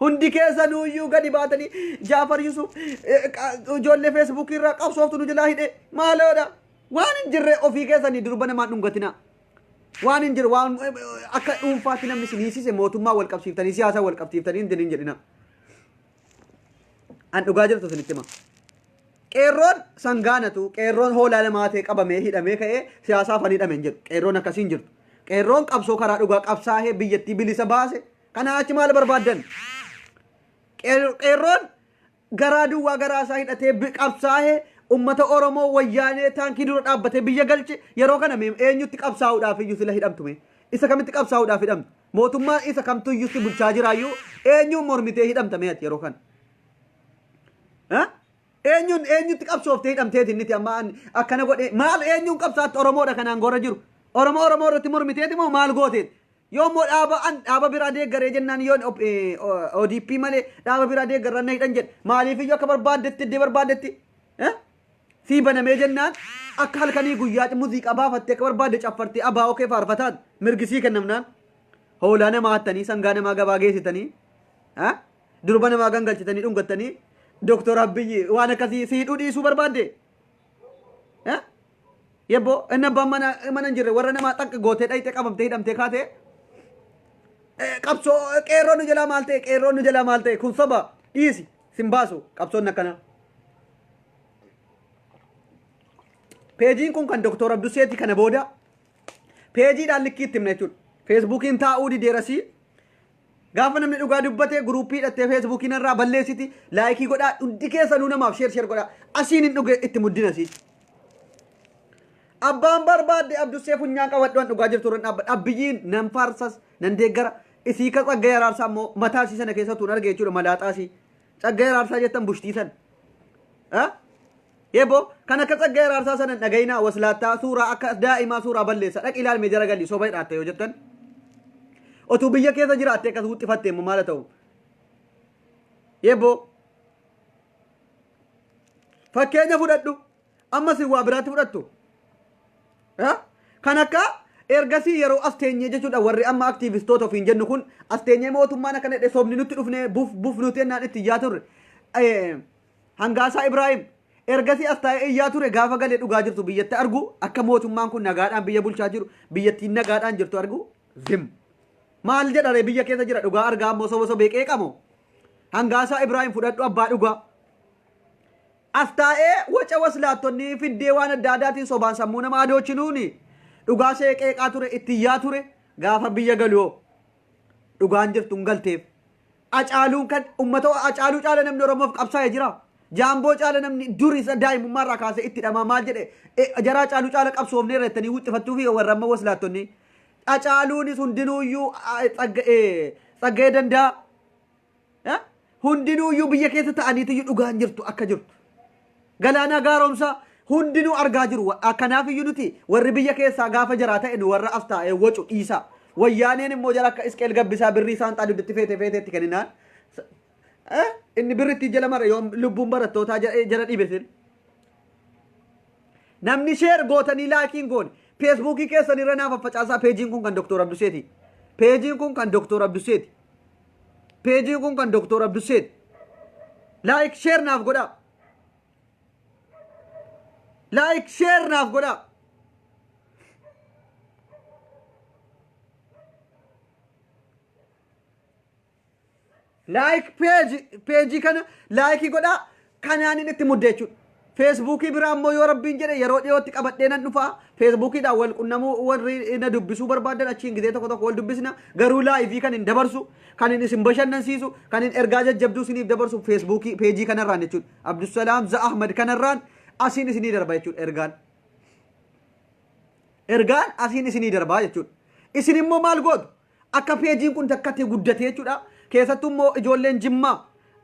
hundi keessanuuyyuu gadi baatanii Jaafar Yusuf ijoollee feesbuukii irraa qabsooftu nu jalaa hidhe maaloodha waan hin jirre ofii keessanii durba namaan dhungatina waan hin jiru waan akka dhuunfaatti namni siniisise mootummaa wal qabsiiftanii siyaasa wal qabsiiftanii hin jedhina an dhugaa jirtu sinitti hima qeerroon sangaanatu qeerroon hoolaa namaa ta'e qabamee hidhamee ka'ee siyaasaaf an hidhame hin jedhu qeerroon akkasiin jirtu qeerroon qabsoo karaa dhugaa qabsaahee biyyattii bilisa baase Kana achi maal barbaadan? Qeerroon garaa duwwaa garaa isaa hidhatee qabsaa'ee ummata Oromoo wayyaanee taankii dura dhaabbatee biyya galche yeroo kana eenyutti qabsaa'uudhaaf iyyuu sila hidhamtume? Isa kamitti qabsaa'uudhaaf hidhamtu? Mootummaa isa kamtu iyyuu si bulchaa jiraayyuu eenyuun mormitee hidhamtame ati yeroo kana? Eenyutti qabsooftee hidhamteeti inniti amma akkana godhe maal eenyuun qabsaatti Oromoodha kanaan gorra jiru? Oromoo irratti mormiteeti moo maal gooteeti? Yoommoo dhaaba biraa deeggaree jennaan yoon ODP malee dhaaba biraa deeggarranna hidhan jedhe maaliif iyyuu akka barbaaddetti iddee barbaaddetti sii banamee jennaan akka halkanii guyyaa muuziqaa baafattee akka barbaadde caffartee abaa'oo kee faarfataan mirgisii kennamnaan hoolaa namaa hattanii sangaa namaa gabaa geessitanii durba namaa gangalchitanii dhungattanii Doktor Abiyyi waan akkasii sii dhiisuu barbaadde yebbo inni abbaan mana hin jirre warra namaa xaqqa gootee dhayxee qabamtee hidhamtee kaatee qabsoo qeerroon nu jalaa maal ta'e kun soba dhiisi sin baasu qabsoon akkana. Peejiin kun kan Doktor Abduseeti kana booda peejiidhaan likkiitti himna jechuudha. Feesbuukiin taa'uu dideerasii gaafa namni dhugaa dubbate guruuppii hidhattee feesbuukiin irraa balleessiti laayikii godhaa hundi keessanuu namaaf sheer godhaa asiin hin dhuge itti muddinasii. Abbaan barbaadde Abdusee funyaan qabadhuan dhugaa jirtu irra dhaabbadha. Abiyyiin nan faarsas nan deeggara isii ka Tsaggaayee Araarsaa immoo mataa isii sana keessattuu hin arge jechuudha malaaxaasii. Tsaggaayee Araarsaa jettan bushtiisan. Yebbo kan akka Tsaggaayee Araarsaa sana dhagayinaa waslaattaa suuraa akka daa'imaa suuraa balleessa dhaqi ilaalmee jara galii soba hidhaatte yoo jettan. Otuu biyya keessa jiraatte akkas wuxxifatte immoo maal ta'u? Yebbo fakkeenya fudhadhu ammas waa biraatti fudhattu. Kan akka ergasii yeroo as teenyee jechuudha warri amma aktiivistoota ofiin jennu kun as teenyee mootummaan akka nedhe sobni nutti dhufnee buf nuti ennaan itti iyyaa turre Hangaasaa Ibraahim ergasii as taa'ee iyyaa ture gaafa galee dhugaa jirtu biyyatti argu akka mootummaan kun nagaadhaan biyya bulchaa jiru biyyattiin nagaadhaan jirtu argu zim maal jedhare biyya keessa jira dhugaa argaa ammoo soba sobee qeeqamoo Hangaasaa Ibraahim fudhadhu abbaa dhugaa as taa'ee waca waslaattonni fiddee waan adda addaatiin sobaan sammuu nama adoochinuuni dhugaa see qeeqaa ture itti iyyaa ture gaafa biyya galuu dhugaan jirtu hin galteef acaaluun kan ummata acaaluu caala namni Oromoof qabsaa'ee jira jaamboo caala namni durii daa'imummaarraa kaasee itti dhamaa maal jedhe jaraa acaaluu caala qabsoofnee irrattanii wuxxifattuu fi warra amma waslaattonni acaaluunis hundinuuyyuu Tsaggaayee danda'a hundinuuyyuu biyya keessa ta'aniitiyyuu dhugaan jirtu akka jirtu Galaanaa Gaaromsaa hundinuu argaa jiru akkanaaf iyyuu nuti warri biyya keessaa gaafa jiraa ta'e nu warra as taa'ee wacu dhiisa wayyaaneen immoo jala akka Isqeel Gabbisaa birrii isaan xaadutti feeteetti kenninaan inni birritti jala mara yoom lubbuun barattootaa jala dhibesin namni sheer gootanii laakiin goone feesbuukii keessan irra naaf faccaasaa peejiin kun kan Doktor Abduseeti peejiin kun kan Doktor Abduseeti peejiin kun kan Doktor Abduseeti laayik sheer naaf godhaa like share naaf godha like page kana like godha kanaan inni itti muddee jechuudha feesbuukii biraa immoo yoo rabbiin jedhe yeroo dhiyootti qabadhee nan dhufaa feesbuukiidhaan wal qunnamuu warri na dubbisuu barbaadan achiin gidee tokko wal dubbisna garuu laayivii kan hin dabarsu kan hin isin bashannansiisu kan hin ergaa jajjabduu isiniif dabarsu feesbuukii peejii kanarraan jechuudha Abdusalaam Ahmad kanarraan asiin isinii darba jechuudha ergaan asiin isinii darba jechuudha isin immoo maal gootu akka peejiin kun takkatti guddate jechuudha keessattuu immoo ijoolleen Jimmaa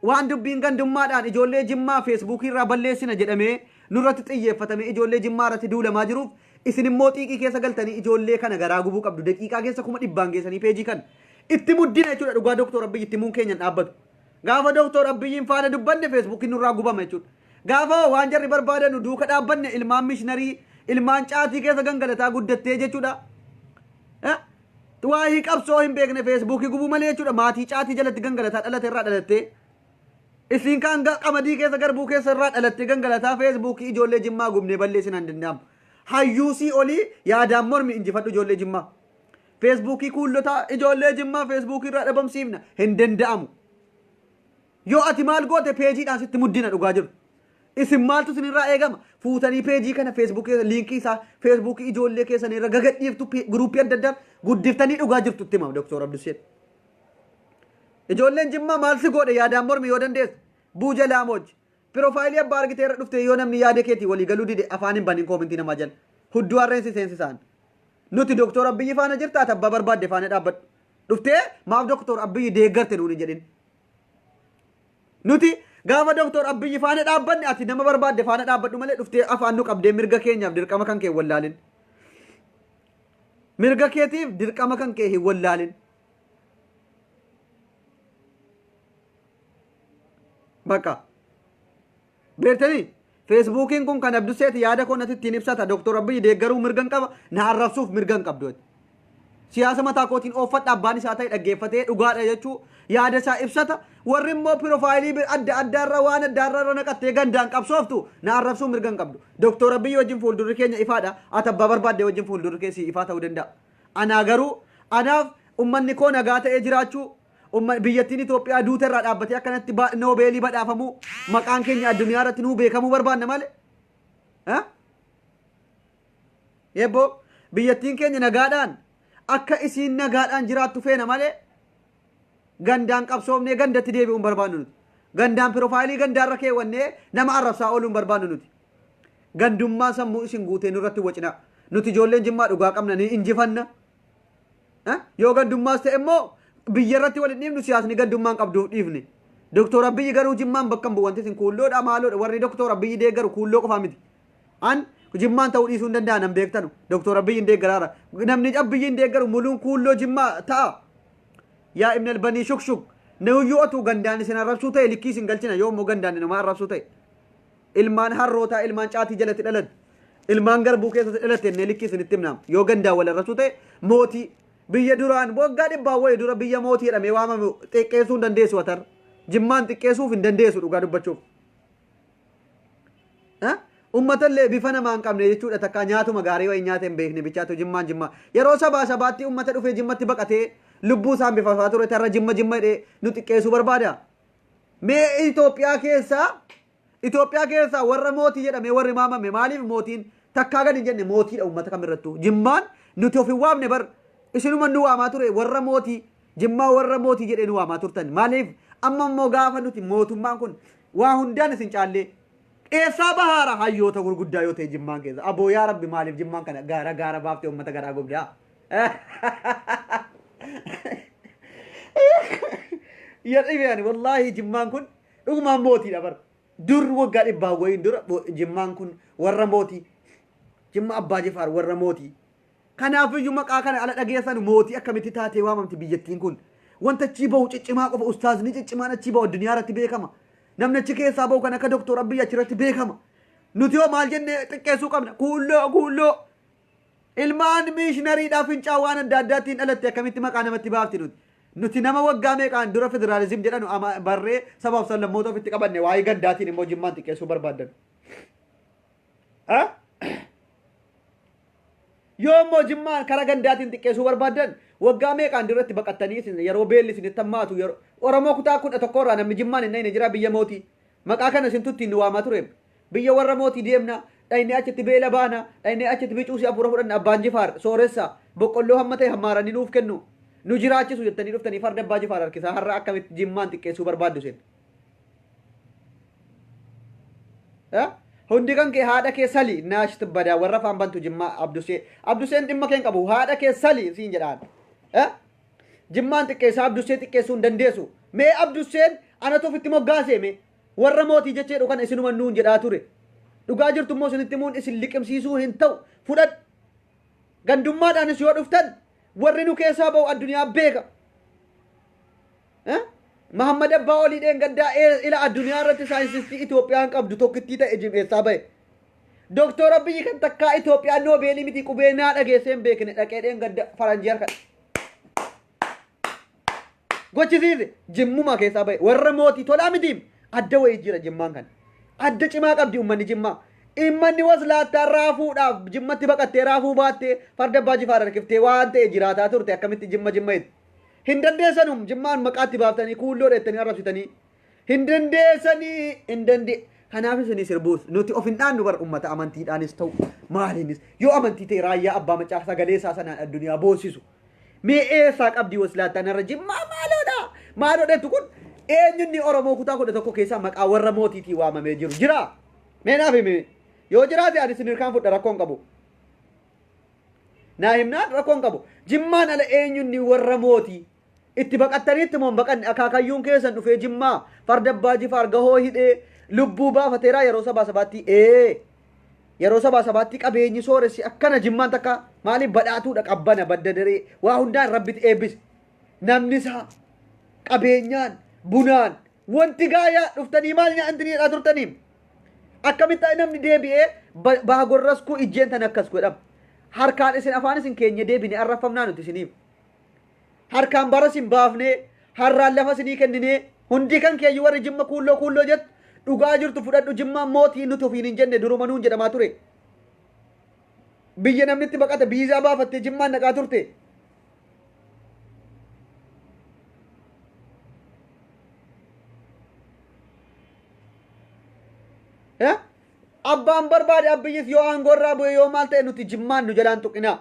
waan dubbiin gandummaadhaan ijoollee Jimmaa feesbuukii irraa balleessina jedhamee nurratti xiyyeeffatame ijoollee Jimmaa irratti duulamaa jiruuf isin immoo xiiqii keessa galtanii ijoollee kana garaa gubuu qabdu daqiiqaa keessa 100 geessanii peejii kan itti muddina jechuudha dhugaa Doktor Abiyyi itti muun keenyan dhaabbatu gaafa Doktor Abiyyiin faana dubbanne feesbuukiin nurraa gubama jechuudha gaafa waan jarri barbaadanu duuka dhaabbanne ilmaan mishiinarii ilmaan caatii keessa gangalataa guddattee jechuudha waa'ee qabsoo hin beekne feesbuukii gubuu malee jechuudha maatii caatii jalatti gangalataa dhalate irraa dhalattee isin kan qamadii keessa garbuu keessa irraa dhalattee gangalataa feesbuukii ijoollee Jimmaa gubnee balleessinaan hin danda'amu hayyuusii olii yaadaan mormi injifadhu ijoollee Jimmaa feesbuukii kuullotaa ijoollee Jimmaa feesbuukii irraa dhabamsiifna hin danda'amu yoo ati maal goote peejiidhaan sitti muddina dhugaa jiru isin maaltu isinirraa eegama fuutanii peejii kana feesbuukii liinkii isaa feesbuukii ijoollee keessan irra gagadhiiftu guruuppii adda addaa guddiftanii dhugaa jirtu itti himama Doktor Abduseet ijoolleen jimmaa maal si godhe yaadaan mormi yoo dandeesse buuja laamooj piroofaayilii abbaa argitee irra dhufte yoo namni yaada keetii walii galuu dide afaan hin banin koomintii namaa jala hudduu harreensi seensisaan nuti doktor Abiyyi faana jirtaa tabbaa barbaadde faana dhaabbadhu dhuftee maaf doktor Abiyyi deeggarte nuuni jedhin nuti gaafa doktor Abiyyi faana dhaabbanne ati nama barbaadde faana dhaabbadhu malee dhuftee afaan nu qabdee mirga keenyaaf dirqama kan kee wallaalin mirga keetiif dirqama kan kee hin wallaalin bakka beertanii feesbuukiin kun kan abduseeti yaada koo natti ittiin ibsata doktor Abiyyi deeggaruu mirgan qaba na arrabsuuf mirgan qabdu siyaasa mataa kootiin ooffadha abbaan isaa ta'e dhaggeeffatee dhugaadha jechuu yaada isaa ibsata warri immoo piroofaayilii adda addaarra waan addaarra naqattee gandaan qabsooftu na arrabsuu mirgan qabdu doktor Abiyyi wajjin fuuldurri keenya ifaadha ati abbaa barbaadde wajjin fuuldurri keessi ifaa ta'uu danda'a anaa garuu anaaf ummanni koo nagaa ta'ee jiraachuu biyyattiin Itoophiyaa duuta irraa dhaabbatee akkanatti noobeelii badhaafamuu maqaan keenya addunyaa irratti nuu beekamuu barbaanna malee yebboo biyyattiin keenya nagaadhaan akka isiin nagaadhaan jiraattu feena malee gandaan qabsoofnee gandatti deebi'uun barbaannu nuti gandaan piroofaayilii gandaarra keewwannee nama arrabsaa ooluun barbaannu nuti gandummaa sammuu isin guutee nurratti wacina nuti ijoolleen jimmaa dhugaa qabna ni injifanna yoo gandummaas ta'e immoo biyya irratti waliin dhiifnu siyaasni gandummaan qabduuf dhiifne doktor Abiyyi garuu jimmaan bakka hin bu'u wanti isin kuulloodha maaloodha warri doktor Abiyyi deeggaru kuulloo qofaa miti an jimmaan ta'uu dhiisuu hin danda'an hin beektanu doktor Abiyyi hin deeggaraara namni Abiyyi hin deeggaru muluun kuulloo jimmaa ta'a yaa ibn albanii shukshuk nahuyyuu otuu gandaan isin arrabsuu ta'e likkii isin galchina yoo immoo gandaan nama arrabsuu ta'e ilmaan harrootaa ilmaan caatii jalatti dhalate ilmaan garbuu keessatti dhalate inni likkii isin itti himnaam yoo gandaan wal arrabsuu ta'e mootii biyya duraan waggaa dhibbaa wayii dura biyya mootii jedhamee waamame xiqqeessuu hin dandeessu atar jimmaan xiqqeessuuf hin dandeessu dhugaa dubbachuuf ummatallee bifa namaa hin qabne jechuudha takka nyaatuma gaarii wayii nyaata hin beekne bichaatu jimmaan jimmaa yeroo sabaa sabaatti ummata dhufee jimmatti baqatee lubbuu isaan bifa ture tarra jimma jedhee nu xiqqeessuu barbaada mee Itoophiyaa keessaa warra mootii jedhame warri maamame maaliif mootiin takkaa gadi hin jenne mootiidha ummata kamirrattu jimmaan nuti of hin waamne bar isinuma nu waamaa ture warra mootii jimmaa warra mootii jedhee nu waamaa turtan maaliif amma immoo gaafa nuti mootummaan kun waa hundaan isin caallee eessaa bahaara hayyoota gurguddaa yoo ta'e jimmaan keessa aboo yaa rabbi maaliif jimmaan kana gaara baaftee ummata garaa gubdaa yadhibeen wallaahi jimmaan kun dhugumaan mootiidha bar dur waggaa dhibbaa wayiin dura jimmaan kun warra mootii jimma abbaa jifaar warra mootii kanaafiyyuu maqaa kana ala dhageessan mootii akkamitti taatee waamamti biyyattiin kun wanta achi bahu ciccimaa qofa ustaazni ciccimaan achi bahu addunyaa irratti beekama namni achi keessaa bahu kan akka doktor Abiyyi achirratti beekama nuti yoo maal jenne xiqqeessuu qabna kuulloo ilmaan miishinariidhaaf fincaa waan adda addaattiin dhalatte akkamitti maqaa namatti baafti nuti nama waggaa meeqaan dura federaalizim jedhanu barree sabaaf sablammoota ofitti qabanne waa'ee gandaatiin immoo jimmaan xiqqeessuu barbaaddan yoo immoo jimmaan karaa gandaatiin xiqqeessuu barbaaddan waggaa meeqaan duratti baqattanii yeroo beelli isinitti hammaatu yeroo Oromoo kutaa 11 irraa namni jimmaan hin jira biyya mootii maqaa kana isin tutti nu waamaa ture biyya warra mootii deemna dhaynee achitti beela baana dhaynee achitti bicuusi afura fudhanna abbaan jifaar sooressa boqqolloo hamma ta'e hammaaranii nuuf kennu nu jiraachisu jettanii dhuftanii farda abbaa jifaar harkisaa har'a akkamitti jimmaan xiqqeessuu barbaaddu sen hundi kan kee haadha kee sali naashti badaa warra faan bantu jimmaa abduseen dhimma keen qabu haadha kee sali siin jedhaan jimmaan xiqqeessaa abdusee xiqqeessuu hin dandeessu mee abduseen anatu ofitti moggaasee mee warra mootii jecheedhu kana isinuma nuun jedhaa ture dhugaa jirtu immoo isinitti muun isin liqimsiisuu hin ta'u fudhadhu gandummaadhaanis yoo dhuftan warri nu keessaa bahu addunyaa beeka Muhammad Abbaa Olii dheen gaddaa ila addunyaa irratti saayinsistii Itoophiyaan qabdu tokkittii ta'e jimeessaa bahe doktor Abiyyi kan takkaa Itoophiyaan noobeelii miti qubeenaa dhageessee hin beekne dhaqee dheen gadda faranjii harka gochisiise jimmuma keessaa bahe warra mootii tolaa mitiim adda wayii jira jimmaan kan adda cimaa qabdi ummanni jimmaa immanni waslaattaa raafuudhaaf jimmatti baqattee raafuu baattee farda abbaa jifaar harkiftee waan ta'e jiraataa turte akkamitti jimma itti hin dandeessanum jimmaan maqaatti baaftanii kuulloo dheettanii arrabsitanii hin dandeessanii kanaaf isinii sirbuus nuti of hin dhaannu bar ummata amantiidhaanis ta'u maaliinis yoo amantii ta'e raayyaa abbaa macaa sagalee isaa sanaan addunyaa boosisu mee eessaa qabdii waslaattaan irra jimmaa maaloodha Maaloo dheetu kun eenyunni Oromoo kutaa kudha tokko keessaa maqaa warra mootiitii waamamee jiru jira. Meenaaf himi yoo jiraate ani sinirkaan fudha rakkoon qabu. Naa himnaan rakkoon qabu. Jimmaan ala eenyunni warra mootii itti baqattaniitti moo baqanni akaakayyuun keessan dhufee Jimmaa farda abbaa Jifaar gahoo hidhee lubbuu baafateeraa yeroo sabaa sabaatti yeroo sabaa sabaatti qabeenyi sooressi akkana Jimmaan takka maaliif badhaatuudha qabbana badda daree waa hundaan rabbitti eebbise namni isaa qabeenyaan bunaan wanti gaayaa dhuftanii maal nyaatanii turtanii akkamitti namni deebi'ee baagorras ku ijjeen tan akkas godhama harkaan isin afaan isin keenya deebine arrafamnaa nuti isiniif harkaan bara isin baafnee harraan lafa isinii kenninee hundi kan keeyyu warri Jimma kuulloo jettu dhugaa jirtu fudhadhu Jimmaan mootii nuti ofiin hin jenne duruma nuun jedhamaa ture biyya namni itti baqate biizaa baafattee Jimmaan naqaa turte abbaan barbaade abbiyyis yoo aangorraa bu'e yoo maal ta'e nuti Jimmaan nu jalaan tuqinaa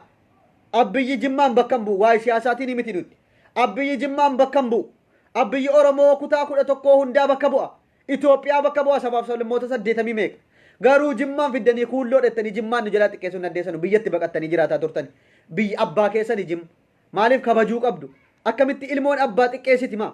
abiyyi Jimmaan bakka hin bu'u waa'ee siyaasaatiin miti nuti abiyyi Jimmaan bakka hin bu'u abiyyi Oromoo kutaa 11 hundaa bakka bu'a Itoophiyaa bakka bu'a sabaaf sablammoota 80 meeqa garuu Jimmaan fiddanii kuulloo dhettanii Jimmaan nu jalaa xiqqeessuun naddeessanu biyyatti baqattanii jiraataa turtani biyyi abbaa keessanii Jimma maaliif kabajuu qabdu akkamitti ilmoon abbaa xiqqeessiti maa